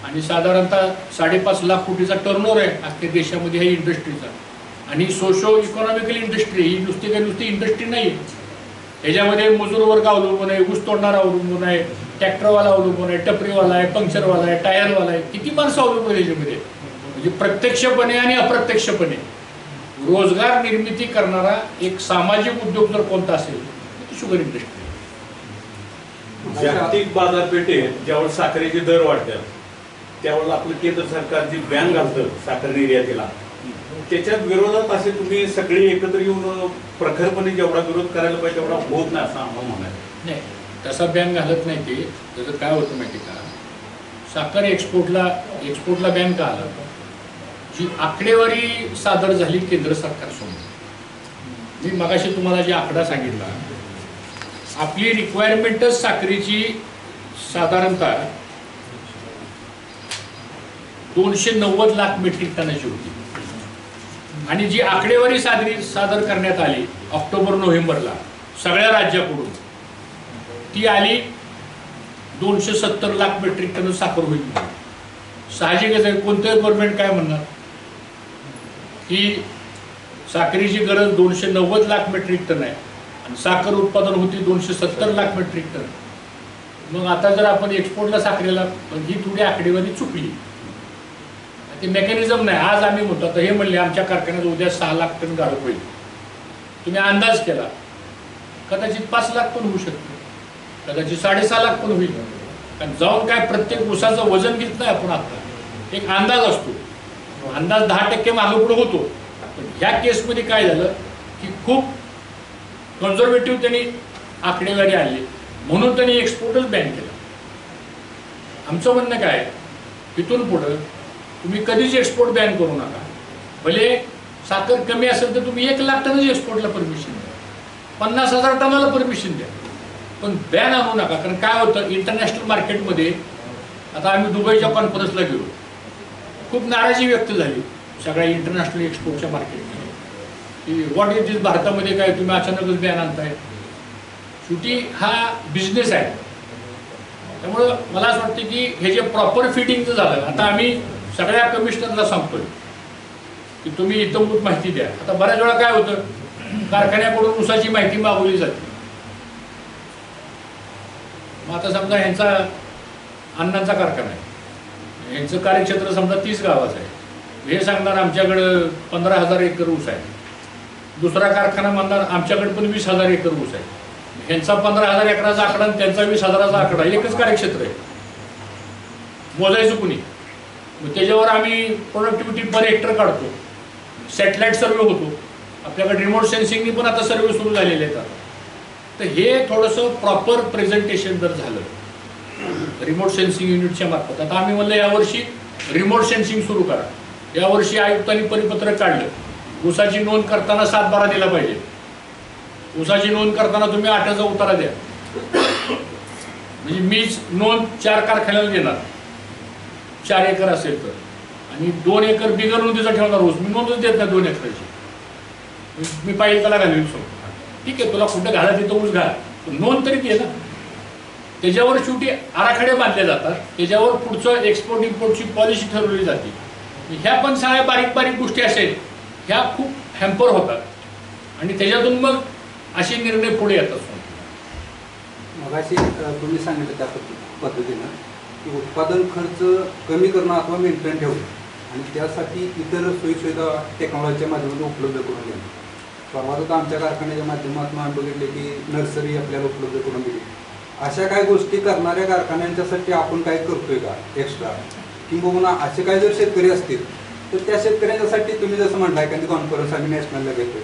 आणि साधारणतः 5.5 लाख कोटीचा टर्नओव्हर आहे अख्ख्या देशामध्ये ह्या इंडस्ट्रीचा. आणि सोशो इकॉनॉमिकल इंडस्ट्री ही नुसती इंडस्ट्री नाही. ह्याच्यामध्ये मजूर वर्ग अवलंबून आहे, ऊस तोडणारा अवलंबून आहे, ट्रॅक्टरवाला अवलंबून आहे, टपरीवाला आहे, पंक्चरवाला आहे, टायरवाला आहे, किती माणसं अवलंबून आहे ह्याच्यामध्ये. म्हणजे प्रत्यक्षपणे आणि अप्रत्यक्षपणे रोजगार निर्मिती करणारा एक सामाजिक उद्योग जर कोणता असेल तर शुगर इंडस्ट्री. जागतिक बाजारपेठेत ज्यावेळेस साखरेचे दर वाढतात त्यावेळेला आपलं केंद्र सरकार जी बॅन घालतं साखर निर्यातीला, त्याच्यात विरोधात असे तुम्ही सगळे एकत्र येऊन प्रखरपणे जेवढा विरोध करायला पाहिजे तेवढा होत नाही असं आम्हाला म्हणायचं. नाही, तसा बॅन घालत नाही ते. त्याचं काय होतं माहिती का, साखर एक्सपोर्टला बॅन का आला, जी आकडेवारी सादर झाली केंद्र सरकारसमोर. मी मगाशी तुम्हाला जे आकडा सांगितला, आपली रिक्वायरमेंटच साखरेची साधारणतः 290 लाख मेट्रिक टनाची होती आणि जी आकडेवारी सादर करण्यात आली ऑक्टोबर-नोव्हेंबरला सगळ्या राज्याकडून, ती आली 270 लाख मेट्रिक टन साखर होईल. साहजिकच आहे, कोणतंही गव्हर्नमेंट काय म्हणणार की साखरेची गरज 290 लाख मेट्रिक टन आहे आणि साखर उत्पादन होती 270 लाख मेट्रिक टन. मग आता जर आपण एक्सपोर्टला साखरेला, ही थोडी आकडेवारी चुकली. ते मेकॅनिझम नाही. आज आम्ही म्हणतो, आता हे म्हणले आमच्या कारखान्यात उद्या 6 लाख टन गाळप होईल, तुम्ही अंदाज केला, कदाचित 5 लाख पण होऊ शकते, कदाचित 6.5 लाख पण होईल. कारण जाऊन काय प्रत्येक ऊसाचं वजन घेत नाही आपण, आता एक अंदाज असतो, अंदाज 10% मागे पुढे होतो. पण ह्या केसमध्ये काय झालं की खूप कन्झर्वेटिव्ह त्यांनी आकडेवारी आणली म्हणून त्यांनी एक्सपोर्टच बॅन केला. आमचं म्हणणं काय, इथून पुढं तुम्ही कधीच एक्सपोर्ट बॅन करू नका. भले साखर कमी असेल तर तुम्ही 1 लाख टनच एक्सपोर्टला परमिशन द्या, 50,000 टनाला परमिशन द्या, पण बॅन आणू नका. कारण काय होतं, इंटरनॅशनल मार्केटमध्ये आता आम्ही दुबईच्या कॉन्फरन्सला गेलो, खूप नाराजी व्यक्त झाली सगळ्या इंटरनॅशनल एक्सपोर्टच्या मार्केटमध्ये की व्हॉट इज दिस, भारतामध्ये काय तुम्ही अचानकच बॅन आणताय. शेवटी हा बिझनेस आहे. त्यामुळं मला असं वाटतं की हे जे प्रॉपर फिटिंगचं झालं, आता आम्ही सगळ्या कमिशनरला सांगतोय की तुम्ही इतंभूत माहिती द्या. आता बऱ्याच वेळा काय होतं, कारखान्याकडून ऊसाची माहिती मागवली जाते. मग आता समजा ह्यांचा अण्णांचा कारखाना आहे, यांचं कार्यक्षेत्र समजा 30 गावाचं आहे, हे सांगणार आमच्याकडं 15,000 एकर ऊस आहे. दुसरा कारखाना म्हणणार आमच्याकडे पण 20,000 एकर ऊस आहे. ह्यांचा 15,000 एकराचा आकडा आणि त्यांचा 20,000चा आकडा, एकच कार्यक्षेत्र आहे, मोजायचं कुणी. मग त्याच्यावर आम्ही प्रोडक्टिव्हिटी पर हेक्टर काढतो, सॅटेलाईट सर्वे होतो, आपल्याकडे रिमोट सेन्सिंगनी पण आता सर्वे सुरू झालेले आहेत. तर हे थोडंसं प्रॉपर प्रेझेंटेशन जर झालं रिमोट सेन्सिंग युनिटच्या मार्फत, आता आम्ही म्हणलं यावर्षी रिमोट सेन्सिंग सुरू करा. यावर्षी आयुक्तांनी परिपत्रक काढलं, ऊसाची नोंद करताना 7/12 दिला पाहिजे. ऊसाची नोंद करताना तुम्ही 8चा उतारा द्या. म्हणजे मीच नोंद 4 कारखान्याला देणार, 4 एकर असेल तर, आणि 2 एकर बिगर नोंदीचा ठेवणार ऊस, मी नोंदच देत नाही 2 एकराची, मी पाहिजे त्याला घालून सांगतो. ठीक आहे, तुला कुठं घाला तिथं ऊस घाल, नोंद तरी दे ना. त्याच्यावर शेवटी आराखडे बांधले जातात, त्याच्यावर पुढचं एक्सपोर्ट इम्पोर्टची पॉलिसी ठरवली जाते. ह्या पण सगळ्या बारीक बारीक गोष्टी असेल ह्या खूप हॅम्पर होतात आणि त्याच्यातून मग असे निर्णय पुढे येतात. मगाशी तुम्ही सांगितलं त्या पद्धतीनं की उत्पादन खर्च कमी करणं अथवा मेंटेन ठेवणं आणि त्यासाठी इतर सोयीसुविधा टेक्नॉलॉजीच्या माध्यमातून उपलब्ध करून देणं. परवा तर आमच्या कारखान्याच्या माध्यमातून आम्ही बघितले की नर्सरी आपल्याला उपलब्ध करून दिली. अशा काही गोष्टी करणाऱ्या कारखान्यांच्यासाठी आपण काय करतोय का एक्स्ट्रा, किंबहुना असे काही जर शेतकरी असतील तर त्या शेतकऱ्यांच्यासाठी तुम्ही जसं म्हटलं एखादी कॉन्फरन्स आम्ही नॅशनलला घेतोय,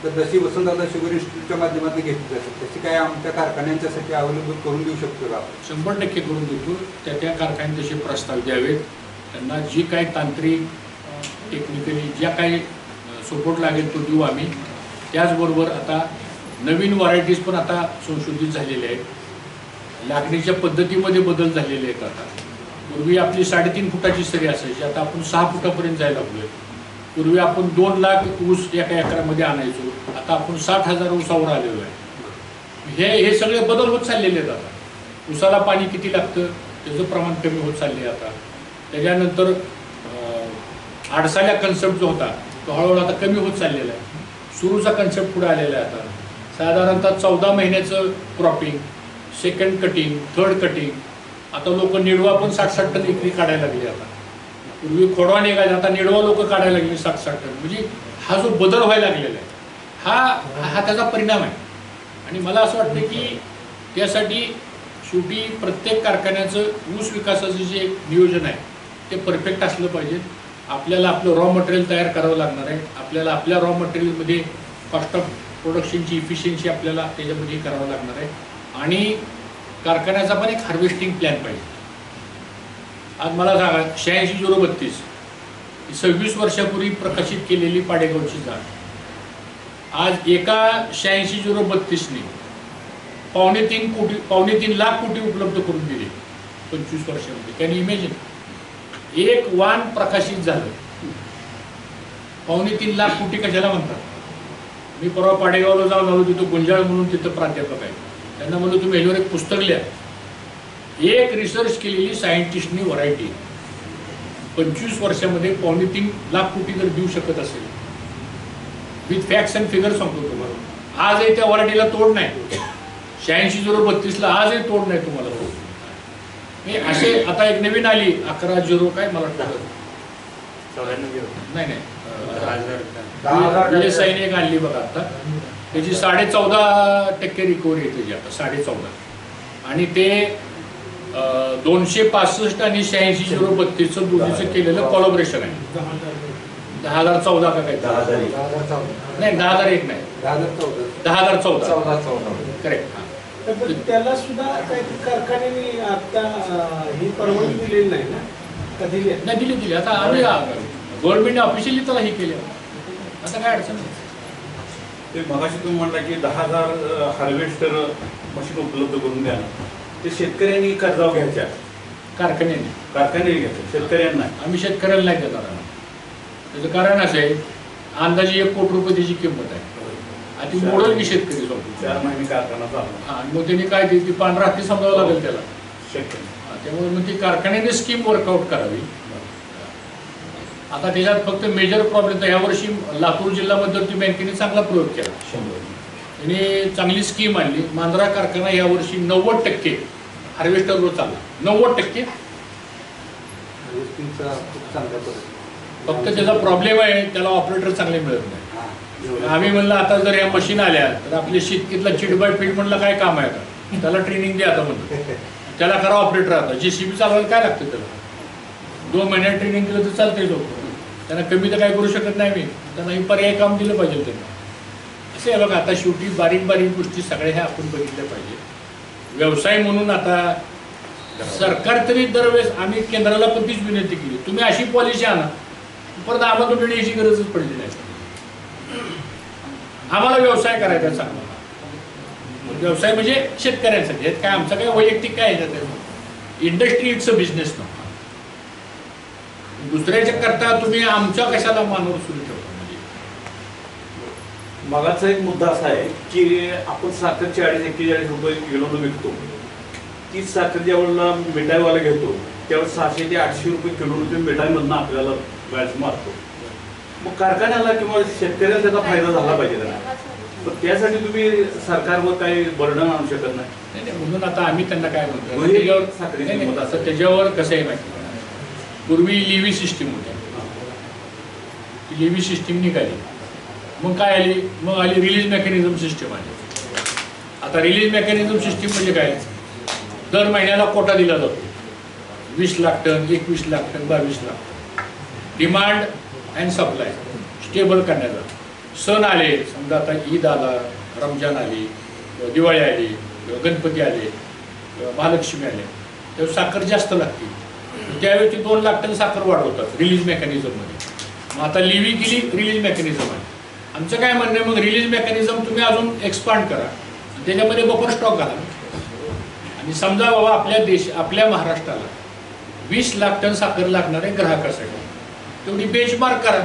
तर जशी वसंतदादा शुगर इन्स्टिट्यूटच्या माध्यमातून घेतली जाते तशी काय आमच्या कारखान्यांच्यासाठी अवेलेबल करून देऊ शकतो का? 100% करून देतो. त्या कारखान्यात तसे प्रस्ताव द्यावेत. त्यांना जी काही तांत्रिक टेक्निकली ज्या काही सपोर्ट लागेल तो देऊ आम्ही. त्याचबरोबर आता नवीन व्हरायटीज पण आता संशोधित झालेल्या आहेत. लागणीच्या पद्धतीमध्ये बदल झालेले आहेत. आता पूर्वी आपली 3.5 फुटाची सरी असायची, आता आपण 6 फुटापर्यंत जायला लागलोय. पूर्वी आपण 2 लाख ऊस एका एकरामध्ये आणायचो, आता आपण 60,000 ऊसावर आलेलो आहे. हे सगळे बदल होत चाललेले आहेत. आता ऊसाला पाणी किती लागतं त्याचं प्रमाण कमी होत चालले आता. त्याच्यानंतर आडसाल्या कन्सेप्ट जो होता तो हळूहळू आता कमी होत चाललेला आहे. सुरूचा कन्सेप्ट पुढे आलेला आहे. आता साधारणतः 14 महिन्याचं cropping, second cutting, third cutting. आता लोक निडवा पण 60-60 टन एकरी काढायला लागले. आता पूर्वी खोडवा निघायचा, आता निडवा लोक काढायला लागले 60-60 टन. म्हणजे हा जो बदल व्हायला लागलेला आहे हा त्याचा परिणाम आहे. आणि मला असं वाटतं की त्यासाठी शेवटी प्रत्येक कारखान्याचं ऊस विकासाचं जे नियोजन आहे ते परफेक्ट असलं पाहिजे. आपल्याला आपलं रॉ मटेरियल तयार करावं लागणार आहे. आपल्याला आपल्या रॉ मटेरियलमध्ये कॉस्ट ऑफ प्रोडक्शनची इफिशियन्सी आपल्याला त्याच्यामध्ये करावं लागणार आहे. आणि कारखान्याचा पण एक हार्वेस्टिंग प्लॅन पाहिजे. आज मला सांगा 86-032 26 वर्षापूर्वी प्रकाशित केलेली पाडेगावची जात आज एका 86-032ने 3.5 लाख कोटी उपलब्ध करून दिले 25 वर्षामध्ये. Can you imagine? एक वाण प्रकाशित झालं 3.5 लाख कोटी कशाला म्हणतात? मी परवा पाडेगावला जाऊन आलो, तिथं गुंजाळ म्हणून तिथं प्राध्यापक आहे. त्यांना म्हणलं तुम्ही ह्याच्यावर एक पुस्तक लिहा. एक रिसर्च केलेली सायंटिस्टनी व्हरायटी 25 वर्षामध्ये 3.5 लाख कोटी जर देऊ शकत असेल, विथ फॅक्ट्स अँड फिगर सांगतो तुम्हाला. आजही त्या व्हरायटीला तोड नाही. 86-032ला आजही तोड नाही तुम्हाला. असे आता एक नवीन आली 11-0 काय मला वाटतं 94 नाही ESI एक आणली बघा आता. त्याची 14.5% रिकव्हरी आहे त्याची आता 14.5. आणि ते 265 आणि 86-032 दोन्हीचं केलेलं कॉलॉबरेशन आहे. 10,014 का काय? नाही 10,001 नाही 10,014 करेक्ट. तर त्याला सुद्धा काही कारखान्याने आता ही परवानगी दिलेली नाही ना? का दिली नाही? दिली. आता आम्ही गव्हर्नमेंटने ऑफिशियली त्याला हे केलं. आता काय अडचण नाही. ते मगाशी तुम्ही म्हणता की 10,000 हार्वेस्टर मशीन उपलब्ध करून द्या. ते शेतकऱ्यांनी कर्जावर घ्यायच्या, कारखान्याने घ्यायचं, शेतकऱ्यांना. आम्ही शेतकऱ्याला नाही देणार. त्याचं कारण असं आहे, अंदाजे 1 कोटी रुपये त्याची किंमत आहे. आणि ती मोडल की शेतकरी 4 महिने कारखाना चालू. हां, मग त्यांनी काय ती पांढरा हत्ती समजावं लागेल त्याला. शक्य. त्यामुळे मग ती कारखान्याने स्कीम वर्कआउट करावी. आता त्याच्यात फक्त मेजर प्रॉब्लेम तर यावर्षी लातूर जिल्हा मध्यवर्ती बँकेने चांगला प्रयोग केला. त्याने चांगली स्कीम आणली. मांजरा कारखाना यावर्षी 90% हार्वेस्टरवर चालला. 90%. फक्त त्याचा प्रॉब्लेम आहे, त्याला ऑपरेटर चांगले मिळत नाही. आम्ही म्हणलं आता जर या मशीन आल्या तर आपल्या शेतकीतला चिट बाय फील्ड म्हणलं काय काम आहे आता, त्याला ट्रेनिंग द्या आता म्हणलं, त्याला करा ऑपरेटर. आता JCB चालवायला काय लागतं त्याला? 2 महिन्यात ट्रेनिंग केलं तर चालतंय. लोक त्यांना कमी तर काय करू शकत नाही. मी त्यांना हे पर्याय काम दिलं पाहिजे त्यांना. असे आहे बघा, आता शेवटी बारीक बारीक गोष्टी सगळ्या ह्या आपण बघितल्या पाहिजे. व्यवसाय म्हणून आता सरकार तरी दरवेळेस आम्ही केंद्राला पण तीच विनंती केली, तुम्ही अशी पॉलिसी आणा परत आम्हाला तुम्ही याची गरजच पडली नाही. आम्हाला व्यवसाय करायचा चांगला. व्यवसाय म्हणजे शेतकऱ्यांसाठी, यात काय आमचं काय वैयक्तिक काय आहे, इंडस्ट्री इट्स अ बिझनेस ना. दुसऱ्याच्या करता तुम्ही आमच्या कशाला मानवर सुरू ठेवता? म्हणजे मगाचा एक मुद्दा असा आहे की आपण साखर 40-41 रुपये किलोनं विकतो. तीच साखर ज्यावेळेला मिठाईवाला घेतो त्यावेळेस 600 ते 800 रुपये किलोनं मिठाईमधनं आपल्याला व्याज मारतो. मग कारखान्याला किंवा शेतकऱ्याला त्याचा फायदा झाला पाहिजे ना. पण त्यासाठी तुम्ही सरकारवर काही बर्डन आणू शकत नाही. म्हणून आता आम्ही त्यांना काय म्हणतो, त्याच्यावर कसं आहे माहिती, पूर्वी लिव्ही सिस्टीम होती, लिव्ही सिस्टीम निघाली, मग काय आली, मग आली रिलीज मेकॅनिझम सिस्टीम आली. आता रिलीज मेकॅनिझम सिस्टीम म्हणजे काय, दर महिन्याला कोटा दिला जातो, 20 lakh ton, 21 lakh ton, 22 lakh ton. Demand and supply stable करण्याचा. सण आले, समजा आता ईद आला, रमजान आली, दिवाळी आली, गणपती आले, महालक्ष्मी आले, तेव्हा साखर जास्त लागते, त्यावेळी ती 2 लाख टन साखर वाढवतात रिलीज मेकॅनिझममध्ये. मग आता लिव्ही केली, रिलीज मेकॅनिझम आहे. आमचं काय म्हणणं आहे, मग रिलीज मेकॅनिझम तुम्ही अजून एक्सपांड करा, त्याच्यामध्ये बफर स्टॉक घाला. आणि समजा बाबा आपल्या महाराष्ट्राला 20 लाख टन साखर लागणार आहे ग्राहकासाठी, तेवढी बेंचमार्क करा.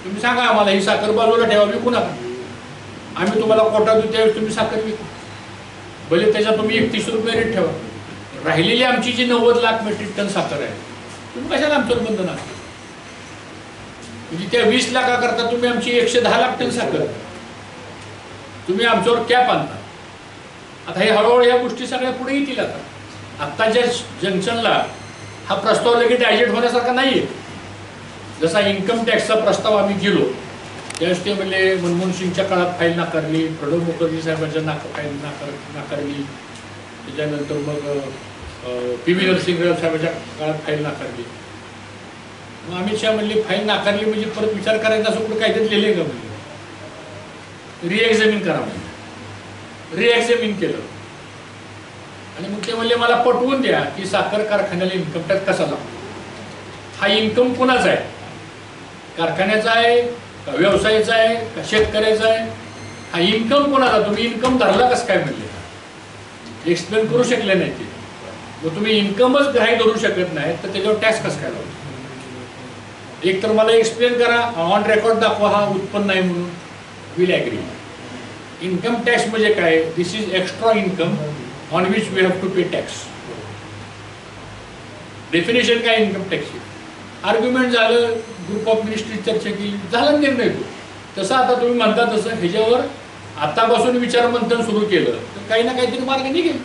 तुम्ही सांगा आम्हाला ही साखर बाजूला ठेवा, विकू नका, आम्ही तुम्हाला कोटा देऊ, त्यावेळेस तुम्ही साखर विकू, भले त्याच्यात तुम्ही 31 रुपये रेट ठेवा. राहिलेली आमची जी 90 लाख मेट्रिक टन साखर आहे, तुम्ही कशाला आमच्यावर बंधन आणता? म्हणजे त्या 20 लाखाकरता तुम्ही आमची 110 लाख टन साखर तुम्ही आमच्यावर कॅप आणता. आता हे हळूहळू या गोष्टी सगळ्या पुढे येतील. आता आत्ताच्या जंक्शनला हा प्रस्ताव लगेच डायजेक्ट होण्यासारखा नाही आहे. जसा इन्कम टॅक्सचा प्रस्ताव आम्ही गेलो त्यावेळेस ते म्हणले मनमोहन सिंगच्या काळात फाईल नाकारली, प्रणब मुखर्जी साहेबांच्या फाईल नाकारली, त्याच्यानंतर मग PV नरसिंहराव साहेबांच्या काळात फाईल नाकारली. मग अमित शहा म्हणले फाईल नाकारली म्हणजे परत विचार करायचा असं कुठं काहीतरी लिहिले का, म्हणजे रिएक्झामिन करा, म्हणजे रिएक्झामिन केलं. आणि मग ते म्हणले मला पटवून द्या की साखर कारखान्याला इन्कम टॅक्स कसा लागतो. हा इन्कम कोणाचा आहे, कारखान्याचा आहे का व्यवसायाचा आहे का शेतकऱ्याचा आहे, हा इन्कम कोणाचा, तुम्ही इन्कम धरला कसं काय म्हणले, एक्सप्लेन करू शकले नाही ते. मग तुम्ही इन्कमच ग्राह्य धरू शकत नाही तर त्याच्यावर टॅक्स कसं काय लावतो. एक तर मला एक्सप्लेन करा, ऑन रेकॉर्ड दाखवा हा उत्पन्न आहे म्हणून, विल ॲग्री. इन्कम टॅक्स म्हणजे काय, this is extra income on which we have to pay tax. Definition काय इन्कम टॅक्सची, आर्ग्युमेंट झालं, ग्रुप ऑफ मिनिस्ट्री चर्चा केली, झाला निर्णय तो. तसं आता तुम्ही म्हणता तसं ह्याच्यावर आतापासून विचारमंथन सुरू केलं तर काही ना काहीतरी मार्ग निघेल.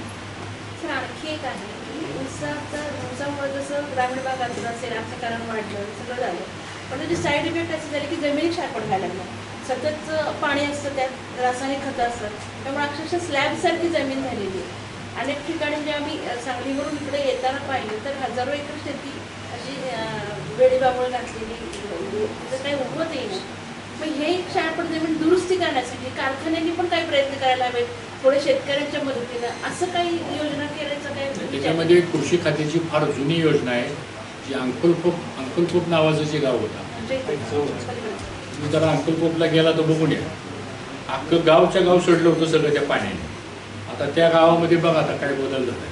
सर आणखी एक आहे की ऊसामुळे जसं ग्रामीण भागात सेनाचं कारण वाढलं, सगळं झालं, पण त्याचे साईड इफेक्ट असे झाले की जमिनी क्षारपड व्हायला लागल्या. सततचं पाणी असतं, त्यात रासायनिक खतं असतात, त्यामुळे अक्षरशः स्लॅबसारखी जमीन झालेली आहे. अनेक ठिकाणी जे आम्ही सांगलीवरून इकडे येताना पाहिलं तर हजारो एकर शेती अशी वेळीबाबळ घातलेली, तिथं काही उगवत येईल. मग हे क्षारपड जमीन दुरुस्ती करण्यासाठी कारखान्यांनी पण काही प्रयत्न करायला हवेत, थोडे शेतकऱ्यांच्या मदतीनं, असं काही योजना करायचं काय? त्याच्यामध्ये कृषी खात्याची फार जुनी योजना आहे जी अंकुलकोप नावाचं जे गाव होता, तुम्ही जरा अंकुलकोपला गेला तर बघून या, अख्खं गावच्या गाव सोडलं होतं सगळं त्या पाण्याने. आता त्या गावामध्ये बघा आता काय बदल झाला आहे.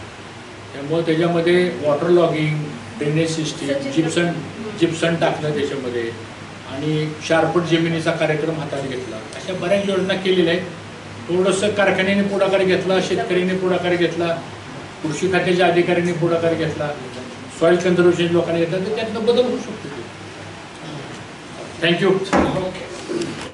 त्यामुळे त्याच्यामध्ये water logging, drainage system, Gipson टाकलं त्याच्यामध्ये, आणि शारपट जमिनीचा कार्यक्रम हातात घेतला. अशा बऱ्याच योजना केलेल्या आहेत. थोडंसं कारखान्याने पुढाकार घेतला, शेतकऱ्यांनी पुढाकार घेतला, कृषी खात्याच्या अधिकाऱ्यांनी पुढाकार घेतला, सॉईल कन्झर्वेशन लोकांनी घेतला, तर त्यातनं बदल होऊ शकतो. थँक्यू.